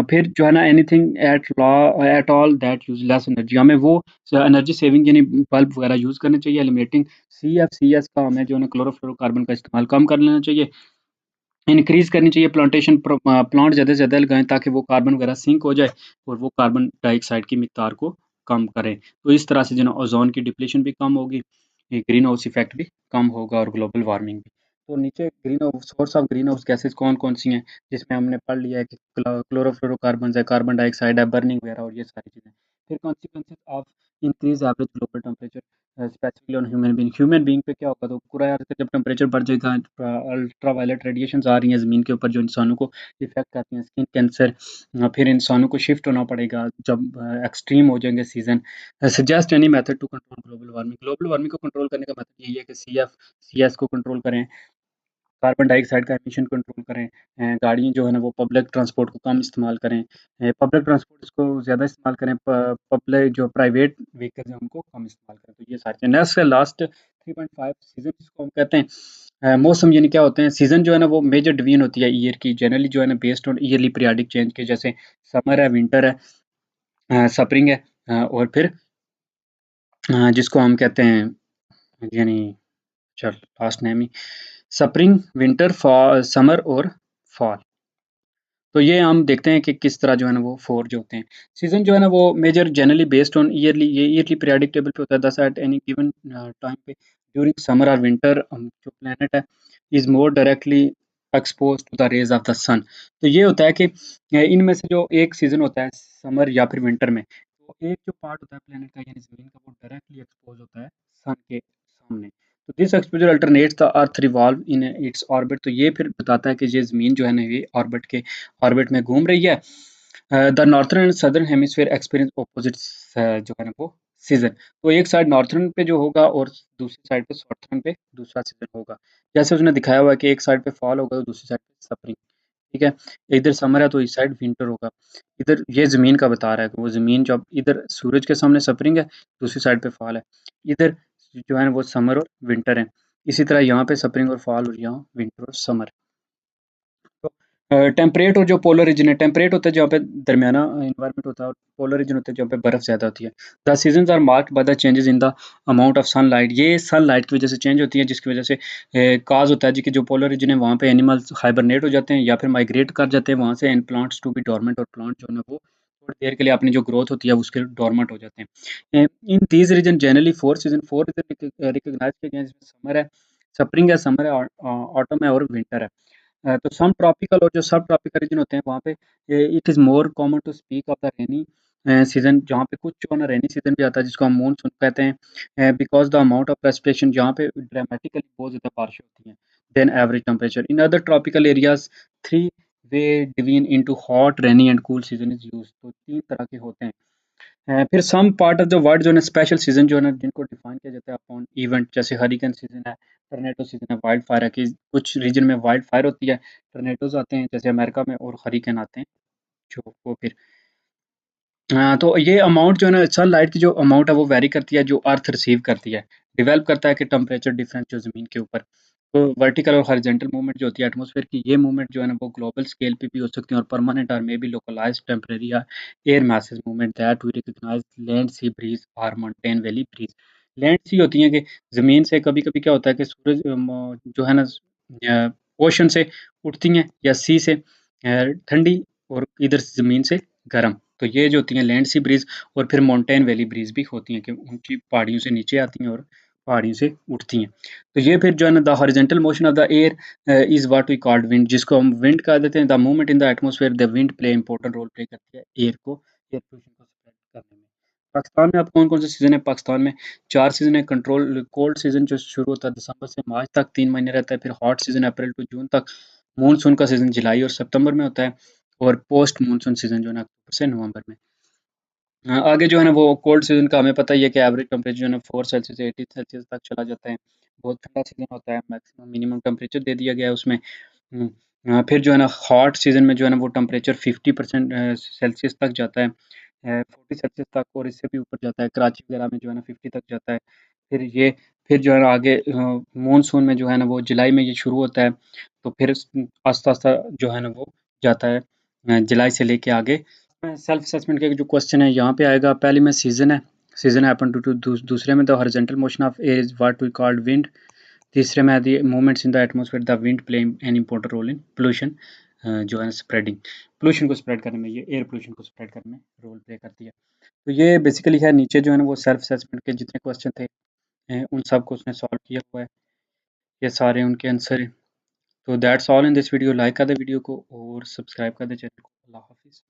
फिर जो है ना anything at all that use less energy, हमें वो एनर्जी सेविंग यानी बल्ब वगैरह यूज़ करने चाहिए। एलिमिनेटिंग CFCs का हमें जो है ना क्लोरोफ्लोरोकार्बन का इस्तेमाल कम कर लेना चाहिए। इंक्रीज़ करनी चाहिए प्लांटेशन, प्लांट ज़्यादा से ज़्यादा लगाएँ ताकि वो कार्बन वगैरह सिंक हो जाए और वो कार्बन डाइऑक्साइड की मिक़दार को कम करें। तो इस तरह से जो है ना ओज़ोन की डिप्लीशन भी कम होगी, ये ग्रीन हाउस इफ़ेक्ट भी कम होगा और ग्लोबल वार्मिंग भी। तो नीचे green house source of green house gases कौन-कौन सी हैं, जिसमें हमने पढ़ लिया है कि क्लोरोफ्लोरोकार्बन्स है, कार्बन डाइऑक्साइड है, बर्निंग वगैरह और ये सारी चीज़ें। फिर consequences of increase average global temperature specifically on human being पे क्या होगा, तो पूरा यार जब टेम्परेचर बढ़ जाएगा, अल्ट्रा वायलेट रेडिएशंस आ रही हैं ज़मीन के ऊपर जो इंसानों को इफ़ेक्ट करती हैं, स्किन कैंसर, फिर इंसानों को शिफ्ट होना पड़ेगा जब एक्सट्रीम हो जाएंगे season. Suggest any method to control global warming, global warming को कंट्रोल करने का मेथड यही है कि CS को कंट्रोल करें, कार्बन डाइऑक्साइड का एमिशन कंट्रोल करें, गाड़ियाँ जो है ना वो पब्लिक ट्रांसपोर्ट को कम इस्तेमाल करें, पब्लिक ट्रांसपोर्ट को ज़्यादा इस्तेमाल करें, पब्लिक जो प्राइवेट व्हीकल्स हैं उनको कम इस्तेमाल करें। तो ये सारी चीज़ें। नेक्स्ट है लास्ट 3.5 सीज़न जिसको हम कहते हैं। मौसम यानी क्या होते हैं? सीज़न जो है ना वो मेजर डिवीजन होती है ईयर की, जनरली जो है ना based on yearly periodic change के, जैसे समर है, विंटर है, स्प्रिंग है, और फिर जिसको हम कहते हैं यानी चल लास्ट नेम ही स्प्रिंग, विंटर, समर और फॉल। तो ये हम देखते हैं कि किस तरह जो है ना वो 4 जो होते हैं। सीज़न जो है ना वो major generally based on yearly, ये ईयरली पीरियोडिक टेबल पे होता है। Thus at any given time पे ड्यूरिंग समर और विंटर जो प्लैनेट है is more directly exposed to the rays of the sun. तो ये होता है कि इनमें से जो एक सीज़न होता है समर या फिर विंटर में, तो एक जो पार्ट होता है प्लैनेट का यानी ज़मीन का वो डायरेक्टली एक्सपोज़ होता है सन के सामने। तो this exposure alternates the earth revolve in its orbit. तो ये फिर बताता है कि ये ज़मीन जो है ना ये ऑर्बिट में घूम रही है। The northern and southern hemisphere experience opposites जो है ना वो सीज़न। तो एक साइड नॉर्थर्न पे जो होगा और दूसरी साइड पे साउथर्न पे दूसरा सीज़न होगा। जैसे उसने दिखाया हुआ है कि एक साइड पे फॉल होगा तो दूसरी साइड पे स्प्रिंग, ठीक है? इधर समर है तो इस साइड विंटर होगा। इधर ये ज़मीन का बता रहा है कि वो ज़मीन जब इधर सूरज के सामने स्प्रिंग है, दूसरी साइड पे फॉल है। इधर जो है वो समर और विंटर है। इसी तरह यहाँ पे स्प्रिंग और फॉल और यहाँ विंटर और समर। टेम्परेट और जो पोलर रीजन है, टेम्परेट होता है जहाँ पे दरमियाना एनवायरनमेंट होता है और पोलर रीजन होता है जहाँ पे बर्फ ज़्यादा होती है। The seasons are marked by the changes in the amount of sunlight. ये सनलाइट की वजह से चेंज होती है जिसकी वजह से काज होता है जी कि जो पोलर रीजन है वहाँ पे एनिमल्स हाइबरनेट हो जाते हैं या फिर माइग्रेट कर जाते हैं वहाँ से and plants to be dormant और प्लांट जो है ना वो थोड़ी देर के लिए अपनी जो ग्रोथ होती है उसके डोरमेंट हो जाते हैं। In these region generally four region recognise किए गए हैं जिसमें समर है, स्प्रिंग है, समर है, ऑटम है और विंटर है। तो सम ट्रॉपिकल और जो सब ट्रॉपिकल रीजन होते हैं वहाँ पे it is more common to speak of the rainy season, जहाँ पे कुछ जो है ना रेनी सीजन भी आता है जिसको हम मानसून कहते हैं, because the amount of precipitation जहाँ पे ड्रामेटिकली बहुत ज़्यादा बारिश होती है than average temperature in other tropical areas. Three way division into hot rainy and cool season is used. तो तीन तरह के होते हैं। फिर some part of the world जो है ना स्पेशल सीजन जो है ना जिनको डिफाइन किया जाता है अपॉन इवेंट, जैसे हरिकेन सीजन है, टर्नेडो सीजन है, वाइल्ड फायर है कि कुछ रीजन में वाइल्ड फायर होती है, टर्नेडोज आते हैं जैसे अमेरिका में और हरिकेन आते हैं जो वो फिर तो ये अमाउंट जो है ना सनलाइट की जो अमाउंट है वो वेरी करती है जो अर्थ रिसीव करती है। डेवलप करता है कि टेम्परेचर डिफरेंस जो ज़मीन के ऊपर। तो वर्टिकल और हॉरिजॉन्टल मूवमेंट जो होती है एटमॉस्फेयर की, ये मूवमेंट जो है ना वो ग्लोबल स्केल पे भी हो सकती है और परमानेंट और मे बी लोकलाइज्ड टेम्परेरी या air masses movement that we recognise land sea breeze और mountain valley breeze. Land sea होती हैं कि ज़मीन से कभी-कभी क्या होता है कि सूरज जो है ना ओशन से उठती हैं या सी से ठंडी और इधर ज़मीन से गर्म। तो ये जो होती हैं लैंड सी ब्रीज़ और फिर माउंटेन वैली ब्रीज़ भी होती हैं कि ऊँची पहाड़ियों से नीचे आती हैं और पहाड़ियों से उठती हैं। तो ये फिर जो है ना the horizontal motion of the air is what we called wind, जिसको हम विंड कह देते हैं। The movement in the atmosphere the wind play important role play करती है एयर पोल्यूशन को स्प्रेड करने में। पाकिस्तान में अब कौन-कौन से सीज़न है? पाकिस्तान में 4 सीज़न है। कंट्रोल कोल्ड सीज़न जो शुरू होता है दिसंबर से मार्च तक 3 महीने रहता है। फिर hot season April to June तक। मानसून का सीज़न जुलाई और सितंबर में होता है और पोस्ट मानसून सीज़न जो है ना अक्टूबर से नवंबर में। आगे जो है ना वो कोल्ड सीज़न का हमें पता ही है कि एवरेज टेम्परेचर जो है ना 4 सेल्सियस से 18 सेल्सियस तक चला जाता है। बहुत ठंडा सीज़न होता है, मैक्सिमम मिनिमम टेम्परेचर दे दिया गया है उसमें। हुँ, फिर जो है ना हॉट सीज़न में जो है ना वो टेम्परेचर 50% सेल्सियस तक जाता है, 40 सेल्सियस तक और इससे भी ऊपर जाता है। कराची वगैरह में जो है ना 50 तक जाता है। फिर ये फिर जो है ना आगे मानसून में जो है ना वो जुलाई में ये शुरू होता है, तो फिर आस्ता-आस्ता जो है ना वो जाता है जुलाई से लेके आगे। सेल्फ असेसमेंट का जो क्वेश्चन है यहाँ पे आएगा। पहले में सीज़न है, सीज़न हैपन टू दूसरे में the horizontal motion of air is what we called wind. तीसरे में the movements in the atmosphere the wind play an important role in pollution, जो है स्प्रेडिंग। पोल्यूशन को स्प्रेड करने में, ये एयर पोल्यूशन को स्प्रेड करने में रोल प्ले करती है। तो ये बेसिकली है। नीचे जो है ना वो सेल्फ असेसमेंट के जितने क्वेश्चन थे उन सब को उसने सॉल्व किया हुआ है। ये सारे उनके आंसर हैं। तो that's all in this video. Like कर दे वीडियो को और सब्सक्राइब कर दे चैनल को। अल्लाह हाफ़िज़।